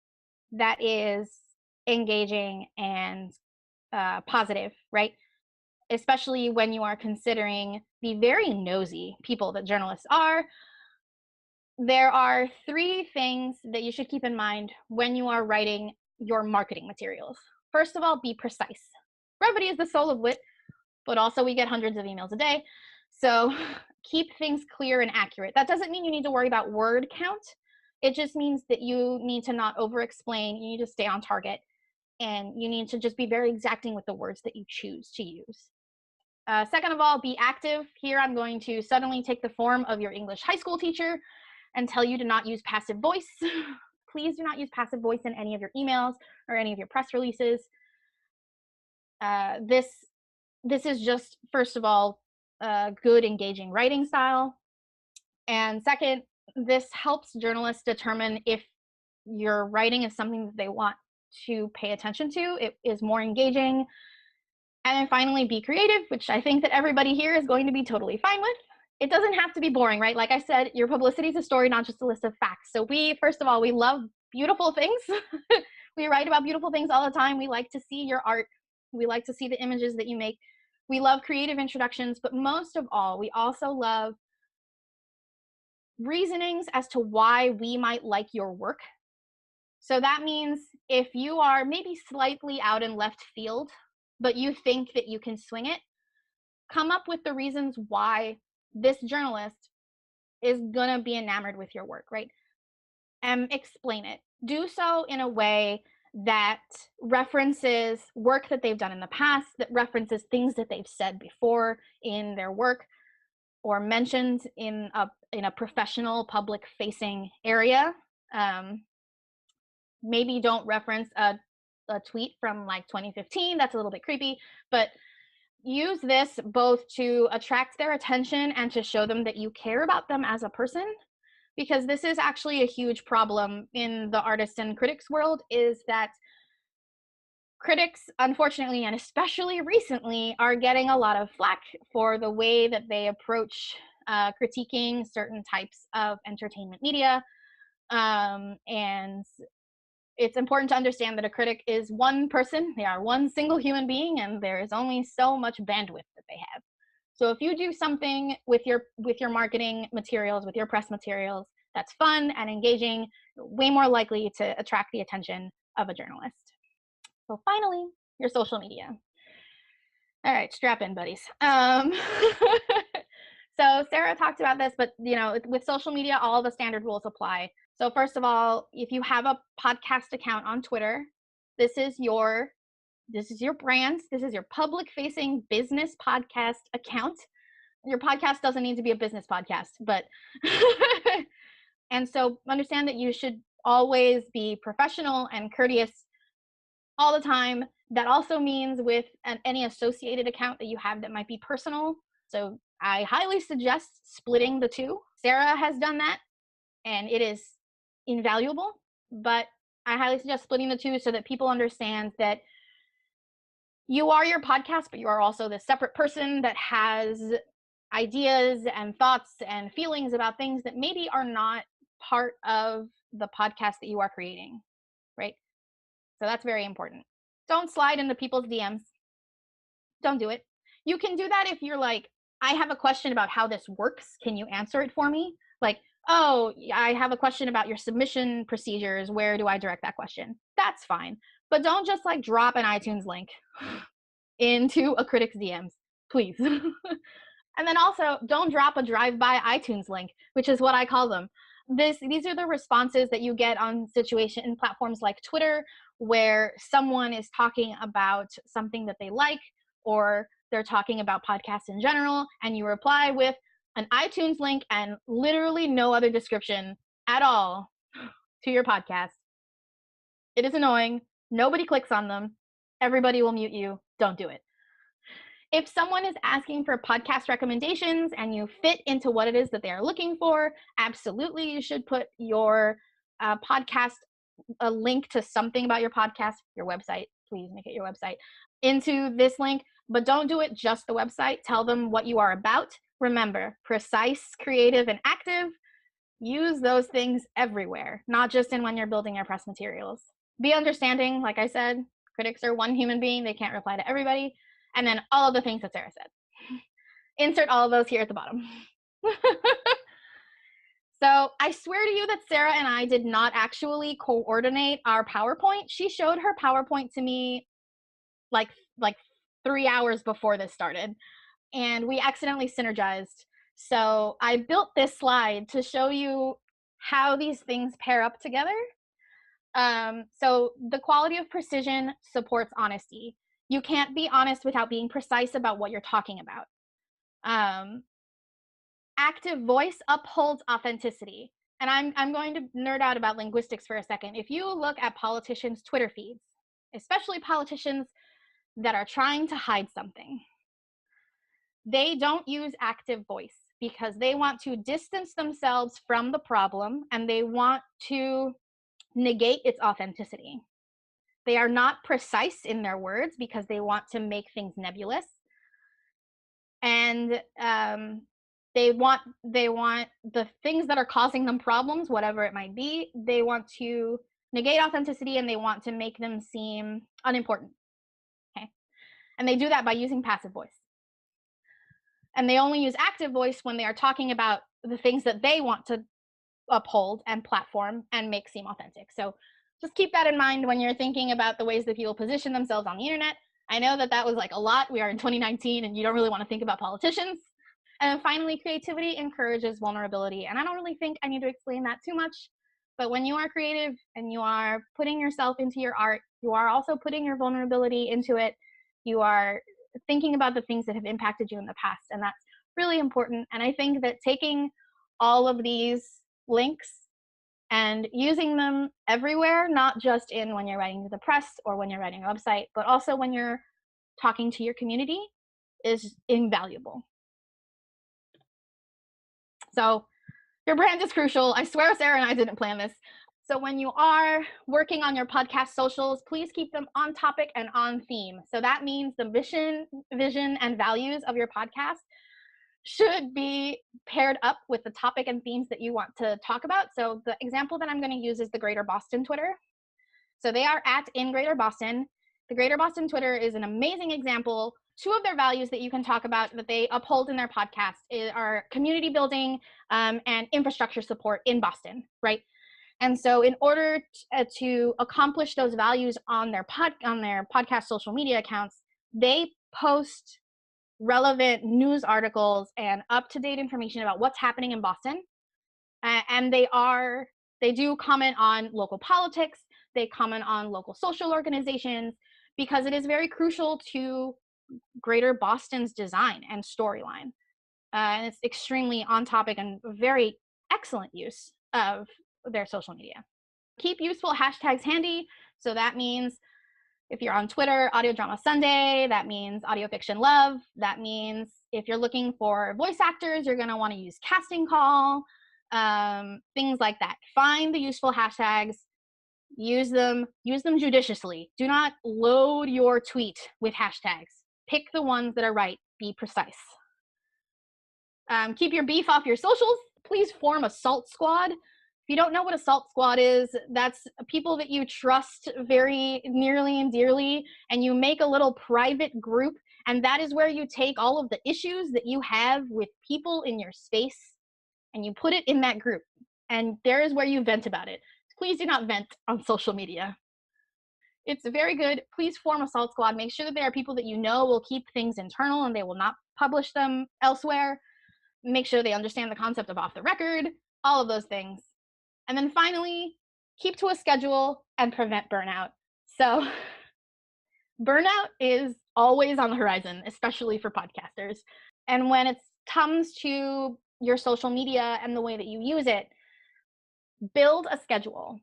that is engaging and positive, right? Especially when you are considering the very nosy people that journalists are, there are 3 things that you should keep in mind when you are writing your marketing materials. First of all, be precise. Brevity is the soul of wit, but also we get hundreds of emails a day. So keep things clear and accurate. That doesn't mean you need to worry about word count. It just means that you need to not over-explain. You need to stay on target, and you need to just be very exacting with the words that you choose to use. Second of all, be active. Here I'm going to suddenly take the form of your English high school teacher and tell you to not use passive voice. Please do not use passive voice in any of your emails or any of your press releases. This is just, first of all, good engaging writing style. And second, this helps journalists determine if your writing is something that they want to pay attention to. It is more engaging. And then finally, be creative, which I think that everybody here is going to be totally fine with. It doesn't have to be boring, right? Like I said, your publicity is a story, not just a list of facts. So first of all, we love beautiful things. We write about beautiful things all the time. We like to see your art. We like to see the images that you make. We love creative introductions, but most of all, we also love reasonings as to why we might like your work. So that means if you are maybe slightly out in left field, but you think that you can swing it, come up with the reasons why this journalist is going to be enamored with your work, right? And explain it. Do so in a way that references work that they've done in the past, that references things that they've said before in their work, or mentioned in a professional public-facing area. Maybe don't reference a tweet from like 2015. That's a little bit creepy, but use this both to attract their attention and to show them that you care about them as a person, because this is actually a huge problem in the artists and critics world, is that critics, unfortunately, and especially recently, are getting a lot of flack for the way that they approach critiquing certain types of entertainment media. And it's important to understand that a critic is one person. They are one single human being, and there is only so much bandwidth that they have. So if you do something with your marketing materials, with your press materials, that's fun and engaging, you're way more likely to attract the attention of a journalist. So finally, your social media. All right, strap in, buddies. So Sarah talked about this, but with social media, all the standard rules apply. So first of all, if you have a podcast account on Twitter, this is your brand. This is your public-facing business podcast account. Your podcast doesn't need to be a business podcast, but and so understand that you should always be professional and courteous all the time. That also means with any associated account that you have that might be personal. So I highly suggest splitting the two. Sarah has done that, and it is invaluable, but I highly suggest splitting the two so that people understand that you are your podcast, but you are also this separate person that has ideas and thoughts and feelings about things that maybe are not part of the podcast that you are creating, right? So that's very important. Don't slide into people's DMs. Don't do it. You can do that if you're like, I have a question about how this works. Can you answer it for me? Like, oh, I have a question about your submission procedures. Where do I direct that question? That's fine. But don't just like drop an iTunes link into a critic's DMs, please. And then also don't drop a drive-by iTunes link, which is what I call them. These are the responses that you get on situation platforms like Twitter, where someone is talking about something that they like, or they're talking about podcasts in general, and you reply with, an iTunes link and literally no other description at all to your podcast. It is annoying. Nobody clicks on them. Everybody will mute you. Don't do it. If someone is asking for podcast recommendations and you fit into what it is that they are looking for, absolutely you should put your podcast, a link to something about your podcast, your website, please make it your website, into this link, but don't do it just the website. Tell them what you are about. Remember, precise, creative, and active. Use those things everywhere, not just in when you're building your press materials. Be understanding, like I said, critics are one human being. They can't reply to everybody. And then all of the things that Sarah said. Insert all of those here at the bottom. So I swear to you that Sarah and I did not actually coordinate our PowerPoint. She showed her PowerPoint to me like 3 hours before this started, and we accidentally synergized. So I built this slide to show you how these things pair up together. So the quality of precision supports honesty. You can't be honest without being precise about what you're talking about. Active voice upholds authenticity. And I'm going to nerd out about linguistics for a second. If you look at politicians' Twitter feeds, especially politicians that are trying to hide something, they don't use active voice because they want to distance themselves from the problem and they want to negate its authenticity. They are not precise in their words because they want to make things nebulous. And they want the things that are causing them problems, whatever it might be, they want to negate authenticity and they want to make them seem unimportant. Okay. And they do that by using passive voice. And they only use active voice when they are talking about the things that they want to uphold and platform and make seem authentic. So just keep that in mind when you're thinking about the ways that people position themselves on the internet. I know that that was like a lot. We are in 2019 and you don't really want to think about politicians. And then finally, creativity encourages vulnerability. And I don't really think I need to explain that too much. But when you are creative and you are putting yourself into your art, you are also putting your vulnerability into it. You are thinking about the things that have impacted you in the past. And that's really important. And I think that taking all of these links and using them everywhere, not just in when you're writing to the press or when you're writing a website, but also when you're talking to your community, is invaluable. So your brand is crucial. I swear Sarah and I didn't plan this. So when you are working on your podcast socials, please keep them on topic and on theme. So that means the mission, vision, and values of your podcast should be paired up with the topic and themes that you want to talk about. So the example that I'm going to use is the Greater Boston Twitter. So they are at in Greater Boston. The Greater Boston Twitter is an amazing example. Two of their values that you can talk about that they uphold in their podcast are community building and infrastructure support in Boston, right? And so in order to accomplish those values on their podcast social media accounts, they post relevant news articles and up-to-date information about what's happening in Boston. And they do comment on local politics, they comment on local social organizations, because it is very crucial to Greater Boston's design and storyline. And it's extremely on topic and very excellent use of their social media. Keep useful hashtags handy. So that means if you're on Twitter, Audio Drama Sunday, that means Audio Fiction Love. That means if you're looking for voice actors, you're going to want to use Casting Call, things like that. Find the useful hashtags, use them judiciously. Do not load your tweet with hashtags. Pick the ones that are right. Be precise. Keep your beef off your socials. Please form a salt squad. If you don't know what a salt squad is, that's people that you trust very nearly and dearly, and you make a little private group, and that is where you take all of the issues that you have with people in your space, and you put it in that group, and there is where you vent about it. Please do not vent on social media. It's very good. Please form a salt squad. Make sure that there are people that you know will keep things internal and they will not publish them elsewhere. Make sure they understand the concept of off the record, all of those things. And then finally, keep to a schedule and prevent burnout. So burnout is always on the horizon, especially for podcasters. And when it's comes to your social media and the way that you use it, build a schedule.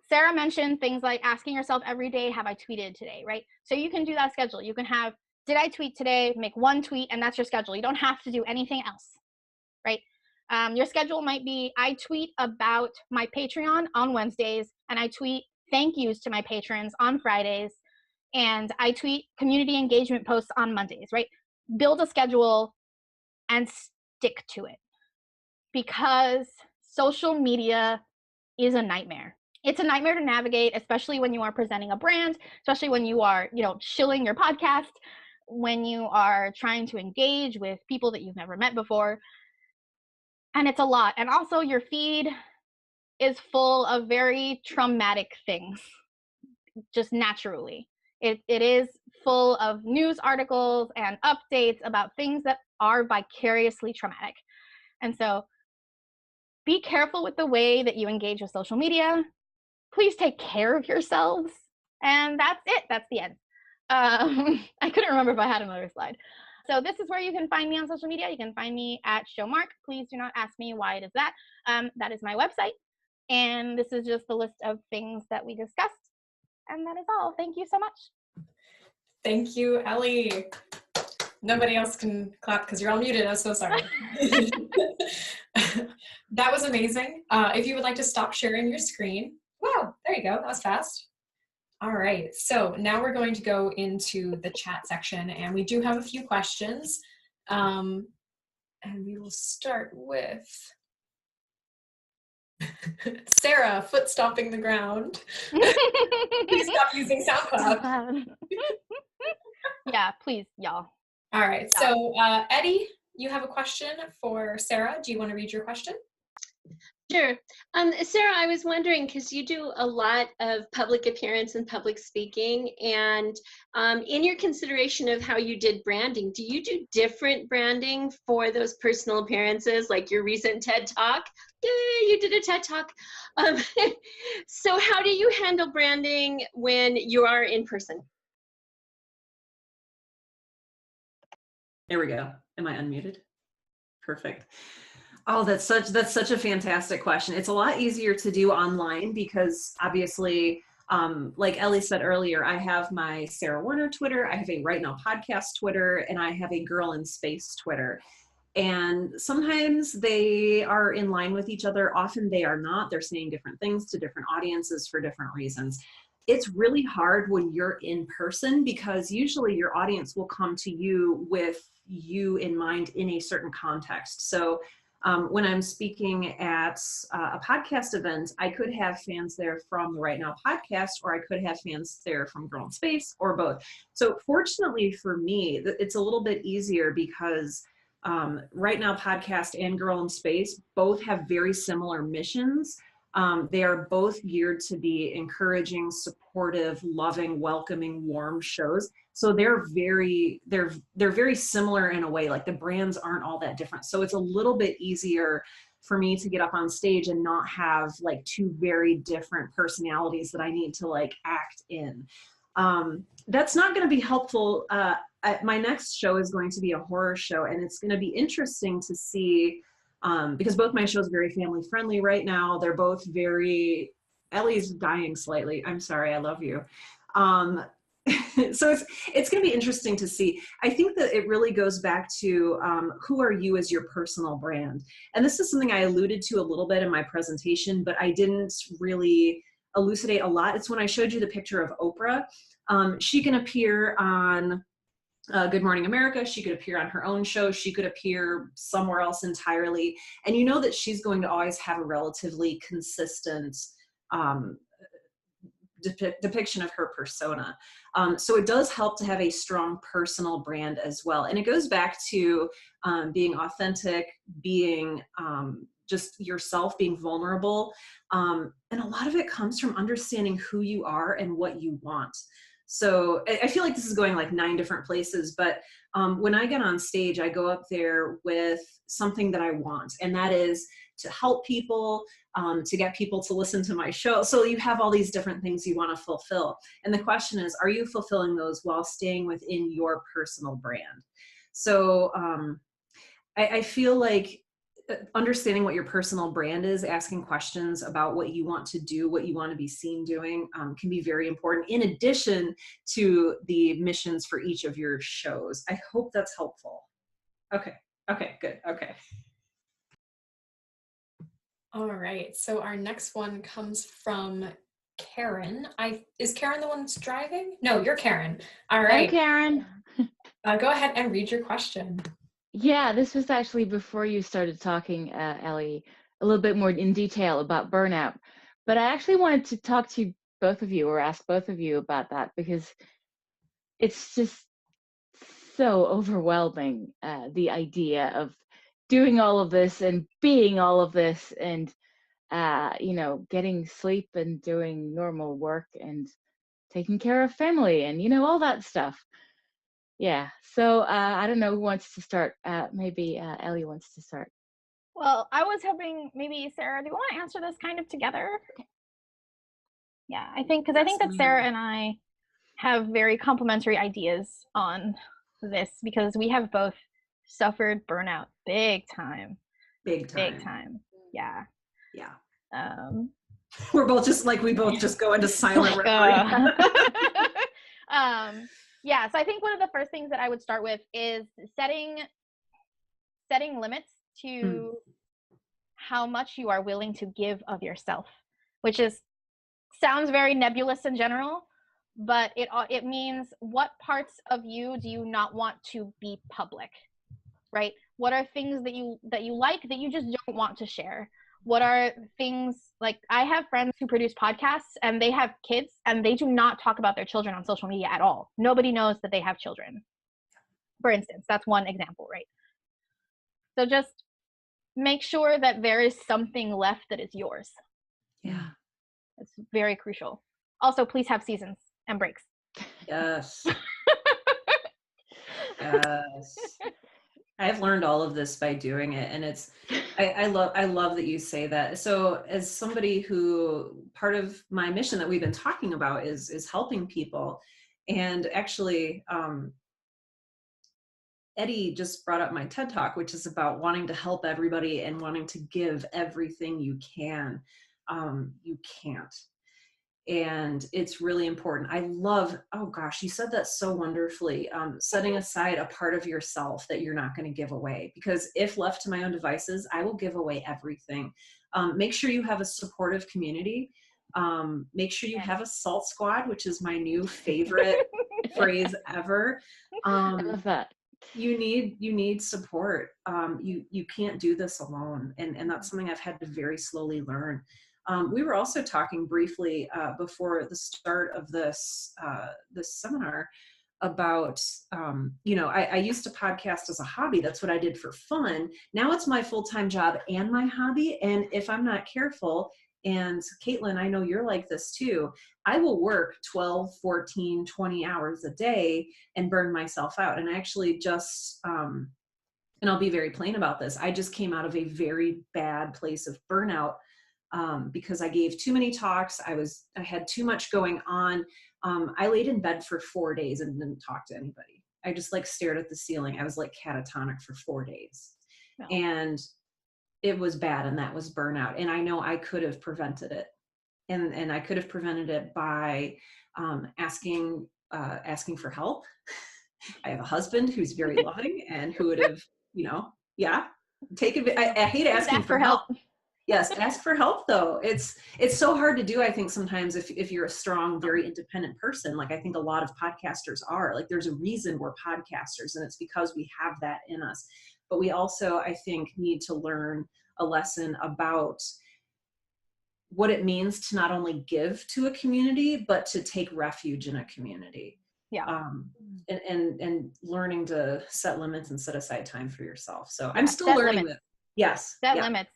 Sarah mentioned things like asking yourself every day, have I tweeted today, right? So you can do that schedule. You can have, did I tweet today? Make one tweet, and that's your schedule. You don't have to do anything else, right? Your schedule might be, I tweet about my Patreon on Wednesdays, and I tweet thank yous to my patrons on Fridays, and I tweet community engagement posts on Mondays, right? Build a schedule and stick to it, because social media is a nightmare. It's a nightmare to navigate, especially when you are presenting a brand, especially when you are, shilling your podcast, when you are trying to engage with people that you've never met before. And it's a lot. And also your feed is full of very traumatic things, just naturally. It is full of news articles and updates about things that are vicariously traumatic. And so be careful with the way that you engage with social media. Please take care of yourselves. And that's it. That's the end. I couldn't remember if I had another slide. So this is where you can find me on social media. You can find me at Showmark. Please do not ask me why it is that. That is my website. And this is just the list of things that we discussed. And that is all. Thank you so much. Thank you, Ellie. Nobody else can clap because you're all muted. I'm so sorry. That was amazing. If you would like to stop sharing your screen. Wow, there you go. That was fast. All right, so now we're going to go into the chat section, and we do have a few questions. And we will start with Sarah, foot stomping the ground. Please stop using SoundCloud. Yeah, please, y'all. All right, so Eddie, you have a question for Sarah. Do you want to read your question? Sure. Sarah, I was wondering, because you do a lot of public appearance and public speaking, and in your consideration of how you did branding, do you do different branding for those personal appearances, like your recent TED Talk? Yay, you did a TED Talk. So how do you handle branding when you are in person? There we go. Am I unmuted? Perfect. Oh, that's such a fantastic question. It's a lot easier to do online because obviously, like Ellie said earlier, I have my Sarah Werner Twitter, I have a Right Now Podcast Twitter, and I have a Girl in Space Twitter. And sometimes they are in line with each other. Often they are not. They're saying different things to different audiences for different reasons. It's really hard when you're in person because usually your audience will come to you with you in mind in a certain context. So when I'm speaking at a podcast event, I could have fans there from the Right Now podcast, or I could have fans there from Girl in Space, or both. So fortunately for me, it's a little bit easier because Right Now podcast and Girl in Space both have very similar missions. They are both geared to be encouraging, supportive, loving, welcoming, warm shows. So they're very similar in a way, like the brands aren't all that different. So it's a little bit easier for me to get up on stage and not have like two very different personalities that I need to like act in. That's not going to be helpful. My next show is going to be a horror show, and it's going to be interesting to see because both my shows are very family friendly right now. They're both very, Ellie's dying slightly. I'm sorry, I love you. So it's going to be interesting to see. I think that it really goes back to who are you as your personal brand? And this is something I alluded to a little bit in my presentation, but I didn't really elucidate a lot. It's when I showed you the picture of Oprah. She can appear on Good Morning America. She could appear on her own show. She could appear somewhere else entirely. And you know that she's going to always have a relatively consistent depiction of her persona. So it does help to have a strong personal brand as well. And it goes back to being authentic, being just yourself, being vulnerable. And a lot of it comes from understanding who you are and what you want. So I feel like this is going like 9 different places, but when I get on stage, I go up there with something that I want, and that is to help people, to get people to listen to my show. So you have all these different things you want to fulfill. And the question is, are you fulfilling those while staying within your personal brand? So I feel like understanding what your personal brand is, asking questions about what you want to do, what you want to be seen doing, can be very important, in addition to the missions for each of your shows. I hope that's helpful. Okay, good, okay. All right, so our next one comes from Karen. Is Karen the one that's driving? No, you're Karen. All right. I'm Karen. Go ahead and read your question. Yeah, this was actually before you started talking, Ellie, a little bit more in detail about burnout. But I actually wanted to talk to both of you, or ask both of you about that, because it's just so overwhelming, the idea of doing all of this and being all of this and, you know, getting sleep and doing normal work and taking care of family and, you know, all that stuff. Yeah, so I don't know who wants to start. Maybe Ellie wants to start. Well, I was hoping maybe Sarah, do you want to answer this kind of together? Yeah, I think that Sarah and I have very complementary ideas on this, because we have both suffered burnout big time. Yeah. We're both just like, we both just go into silent reverie. Yeah, so I think one of the first things that I would start with is setting limits to how much you are willing to give of yourself, which sounds very nebulous in general, but it means what parts of you do you not want to be public, right? What are things that you like that you just don't want to share? What are things, like I have friends who produce podcasts and they have kids and they do not talk about their children on social media at all. Nobody knows that they have children, for instance. That's one example, right? So just make sure that there is something left that is yours. Yeah. It's very crucial. Also, please have seasons and breaks. Yes. Yes. I've learned all of this by doing it, and I love that you say that. So as somebody who, part of my mission that we've been talking about is helping people, and actually Eddie just brought up my TED Talk, which is about wanting to help everybody and wanting to give everything you can. You can't. And it's really important. I love, oh gosh, you said that so wonderfully, setting aside a part of yourself that you're not going to give away, because if left to my own devices, I will give away everything. Make sure you have a supportive community. Make sure you have a salt squad, which is my new favorite phrase ever. I love that. You need support. You can't do this alone. And that's something I've had to very slowly learn. We were also talking briefly before the start of this seminar about, I used to podcast as a hobby. That's what I did for fun. Now it's my full-time job and my hobby. And if I'm not careful, and Kaitlin, I know you're like this too, I will work 12, 14, 20 hours a day and burn myself out. And I actually just, and I'll be very plain about this, I just came out of a very bad place of burnout. Because I gave too many talks. I had too much going on. I laid in bed for 4 days and didn't talk to anybody. I just stared at the ceiling. I was catatonic for 4 days. No. And it was bad, and that was burnout. And I know I could have prevented it. And I could have prevented it by asking for help. I have a husband who's very loving and who would have, taken it. I hate asking for help. Yes, ask for help though. It's so hard to do, I think, sometimes if you're a strong, very independent person. I think a lot of podcasters are. There's a reason we're podcasters, and it's because we have that in us. But we also, I think, need to learn a lesson about what it means to not only give to a community, but to take refuge in a community. Yeah. And learning to set limits and set aside time for yourself. So I'm still learning that. Yes. Set limits.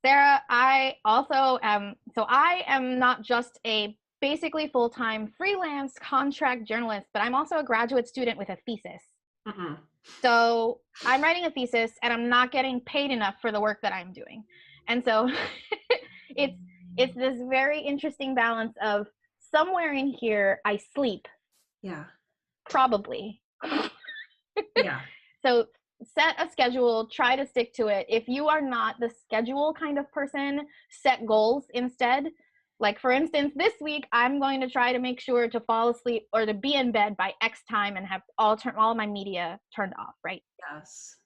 Sarah, I also am, so I am not just a basically full-time freelance contract journalist, but I'm also a graduate student with a thesis. Mm-hmm. So I'm writing a thesis and I'm not getting paid enough for the work that I'm doing. And so it's this very interesting balance of somewhere in here I sleep. Yeah. Probably. Yeah. So set a schedule, try to stick to it. If you are not the schedule kind of person, set goals instead. Like, for instance, this week, I'm going to try to make sure to fall asleep or to be in bed by X time and have all my media turned off, right? Yes.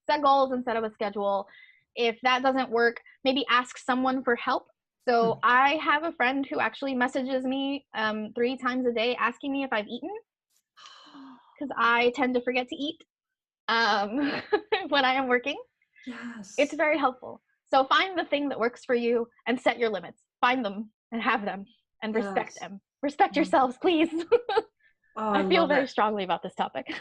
Set goals instead of a schedule. If that doesn't work, maybe ask someone for help. So I have a friend who actually messages me 3 times a day asking me if I've eaten, because I tend to forget to eat when I am working. Yes. It's very helpful. So find the thing that works for you and set your limits. Find them and have them and respect them. Respect yourselves, please. Oh, I feel very strongly about this topic.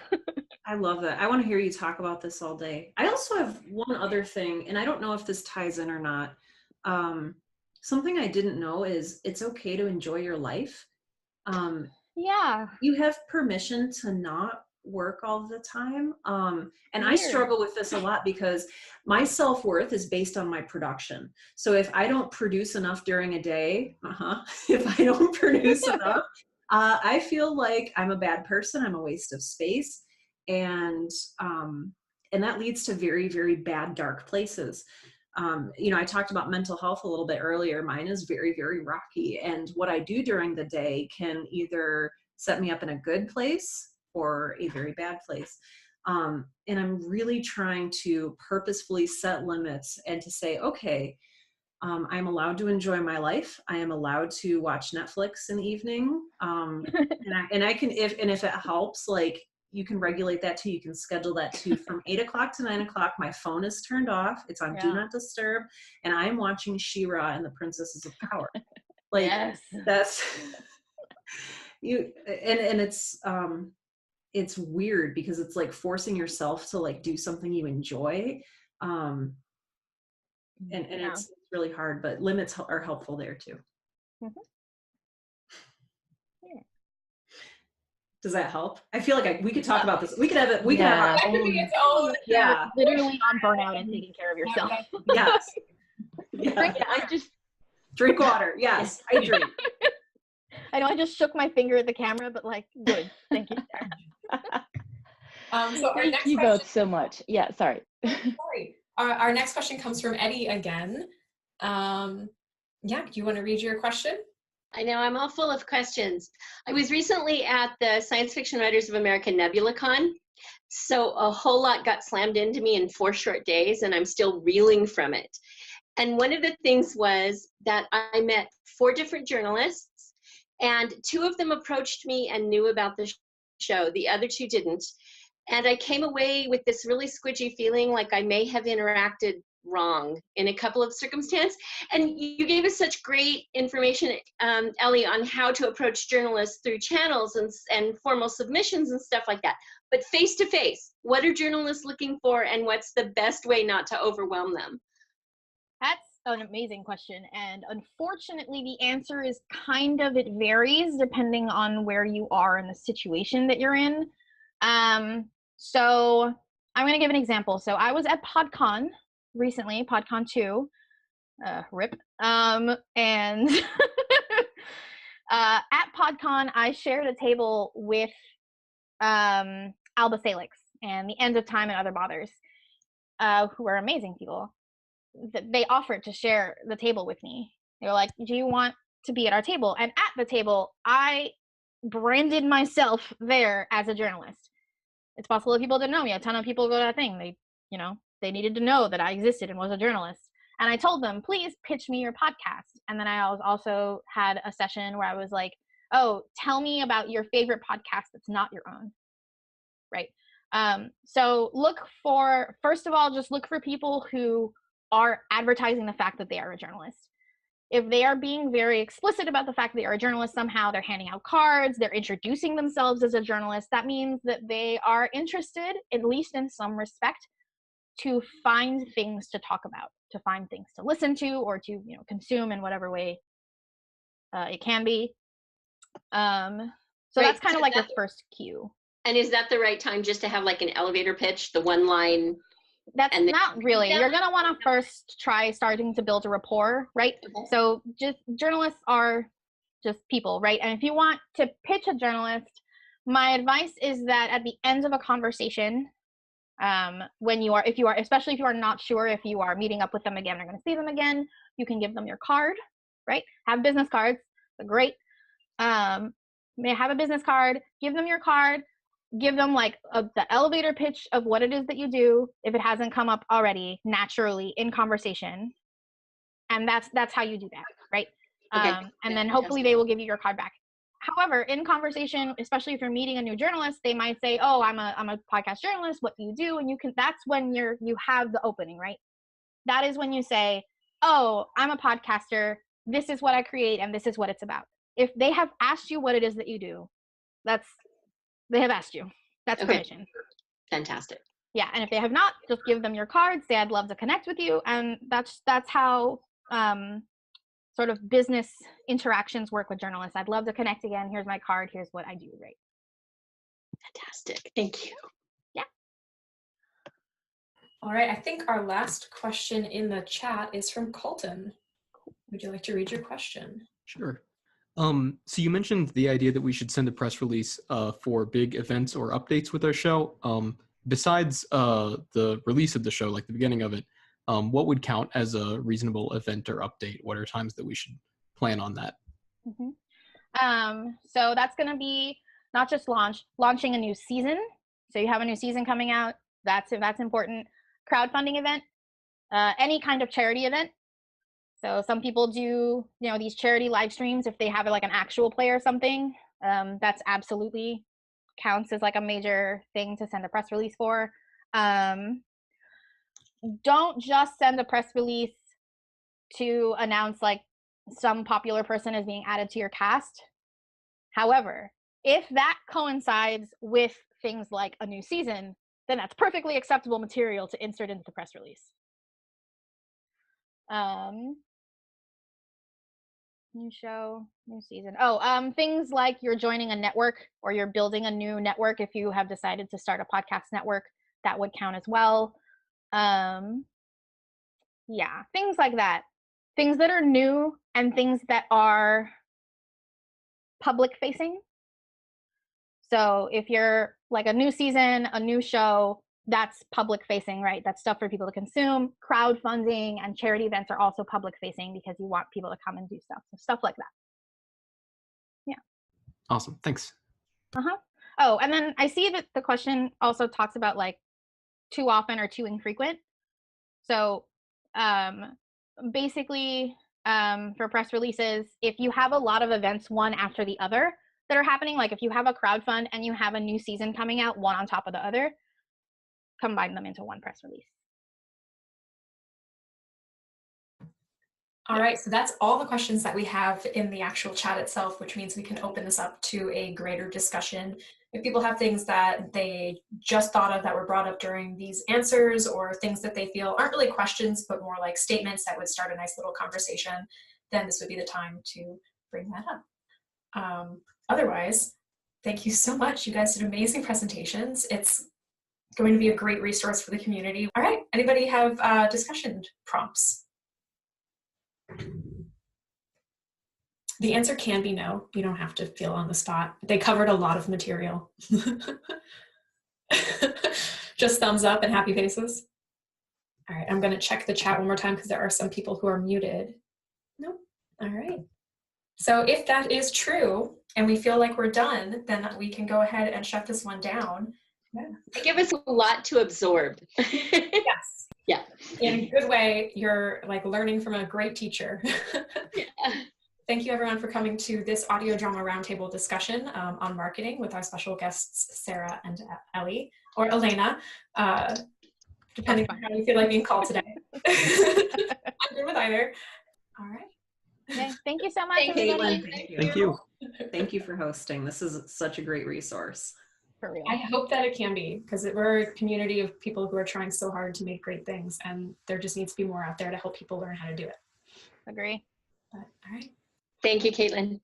I love that. I want to hear you talk about this all day. I also have one other thing, and I don't know if this ties in or not. Something I didn't know is it's okay to enjoy your life. Yeah. You have permission to not work all the time. And I struggle with this a lot because my self-worth is based on my production. So if I don't produce enough during a day, if I don't produce enough, I feel like I'm a bad person. I'm a waste of space. And that leads to very, very bad, dark places. I talked about mental health a little bit earlier. Mine is very, very rocky. And what I do during the day can either set me up in a good place or a very bad place. And I'm really trying to purposefully set limits and to say, okay, I'm allowed to enjoy my life. I am allowed to watch Netflix in the evening. And I can, if it helps, like, you can regulate that too. You can schedule that too. From 8 o'clock to 9 o'clock, my phone is turned off. It's on Do Not Disturb. And I am watching She-Ra and the Princesses of Power. Like, that's you. And it's weird because it's like forcing yourself to like do something you enjoy. And it's really hard, but limits are helpful there too. Does that help? I feel like we could talk about this. We could have it. We could have our own. Literally on burnout and taking care of yourself. Yes. I just drink water. Yes, I drink. I know I just shook my finger at the camera, but like, good. Thank you. So our next you question, both so much. Yeah, sorry. Sorry. Our next question comes from Eddie again. Do you want to read your question? I know, I'm all full of questions. I was recently at the Science Fiction Writers of America NebulaCon, so a whole lot got slammed into me in 4 short days, and I'm still reeling from it. And one of the things was that I met 4 different journalists, and 2 of them approached me and knew about the show. The other 2 didn't. And I came away with this really squidgy feeling like I may have interacted wrong in a couple of circumstances. And you gave us such great information, Ellie, on how to approach journalists through channels and formal submissions and stuff like that. But face to face, what are journalists looking for, and what's the best way not to overwhelm them? That's an amazing question. And unfortunately, the answer is it varies depending on where you are in the situation that you're in. So I'm going to give an example. So I was at PodCon recently, PodCon 2, RIP. And at PodCon, I shared a table with Alba Salix and The End of Time and Other Bothers, who are amazing people. They offered to share the table with me. They were like, do you want to be at our table? And at the table, I branded myself there as a journalist. It's possible that people didn't know me. A ton of people go to that thing. They needed to know that I existed and was a journalist. And I told them, please pitch me your podcast. And then I also had a session where I was like, oh, tell me about your favorite podcast that's not your own. Right. So first of all, just look for people who are advertising the fact that they are a journalist. If they are being very explicit about the fact that they are a journalist, somehow they're handing out cards, they're introducing themselves as a journalist, that means that they are interested, at least in some respect, to find things to talk about, to find things to listen to, or to consume in whatever way it can be. So that's kind of like the first cue. And is that the right time just to have like an elevator pitch, the one line? That's not really. You're going to want to first try starting to build a rapport, right? Okay. So just journalists are just people, right? And if you want to pitch a journalist, my advice is that at the end of a conversation, When you are, if you are, especially if you are not sure if you are meeting up with them again or going to see them again, you can give them your card, right? Have business cards. They're great. May have a business card, give them your card, give them like the elevator pitch of what it is that you do, if it hasn't come up already naturally in conversation. And that's how you do that, right? Okay. And then hopefully they will give you your card back. However, in conversation, especially if you're meeting a new journalist, they might say, "Oh, I'm a podcast journalist. What do you do?" And that's when you have the opening, right? That is when you say, "Oh, I'm a podcaster. This is what I create, and this is what it's about." If they have asked you what it is that you do, they have asked you. That's permission. Fantastic. Yeah, and if they have not, just give them your card, say I'd love to connect with you, and that's how sort of business interactions work with journalists. I'd love to connect again. Here's my card. Here's what I do. Right. Fantastic. Thank you. Yeah. All right. I think our last question in the chat is from Colton. Would you like to read your question? Sure. So you mentioned the idea that we should send a press release for big events or updates with our show. Besides the release of the show, like the beginning of it, what would count as a reasonable event or update? What are times that we should plan on that? Mm-hmm. So that's going to be not just launching a new season. So you have a new season coming out. That's important. Crowdfunding event, any kind of charity event. So some people do, these charity live streams if they have like an actual play or something. That's absolutely counts as like a major thing to send a press release for. Don't just send a press release to announce like some popular person is being added to your cast. However, if that coincides with things like a new season, then that's perfectly acceptable material to insert into the press release. New show, new season. Things like you're joining a network or you're building a new network. If you have decided to start a podcast network, that would count as well. Yeah, things like that. Things that are new and things that are public facing. So if you're like a new season, a new show, that's public facing, right? That's stuff for people to consume. Crowdfunding and charity events are also public facing because you want people to come and do stuff. So stuff like that. Yeah. Awesome. Thanks. Oh, and then I see that the question also talks about like too often or too infrequent. So basically for press releases, if you have a lot of events one after the other that are happening, like if you have a crowdfund and you have a new season coming out one on top of the other, combine them into one press release. All right, so that's all the questions that we have in the actual chat itself, which means we can open this up to a greater discussion. If people have things that they just thought of that were brought up during these answers, or things that they feel aren't really questions, but more like statements that would start a nice little conversation, then this would be the time to bring that up. Otherwise, thank you so much. You guys did amazing presentations. It's going to be a great resource for the community. All right, anybody have discussion prompts? The answer can be no. You don't have to feel on the spot. They covered a lot of material. Just thumbs up and happy faces. All right, I'm going to check the chat one more time because there are some people who are muted. Nope. All right. So if that is true and we feel like we're done, then we can go ahead and shut this one down. Yeah. They give us a lot to absorb. Yes. Yeah. In a good way, you're like learning from a great teacher. Yeah. Thank you everyone for coming to this audio drama roundtable discussion on marketing with our special guests, Sarah and Ellie, or Elena, depending on how you feel like being called today. I'm good with either. All right. Okay. Thank you so much, Thank you, everybody. Kaitlin. Thank you. Thank you for hosting. This is such a great resource. For real. I hope that it can be, because we're a community of people who are trying so hard to make great things, and there just needs to be more out there to help people learn how to do it. Agree. But, all right. Thank you, Kaitlin.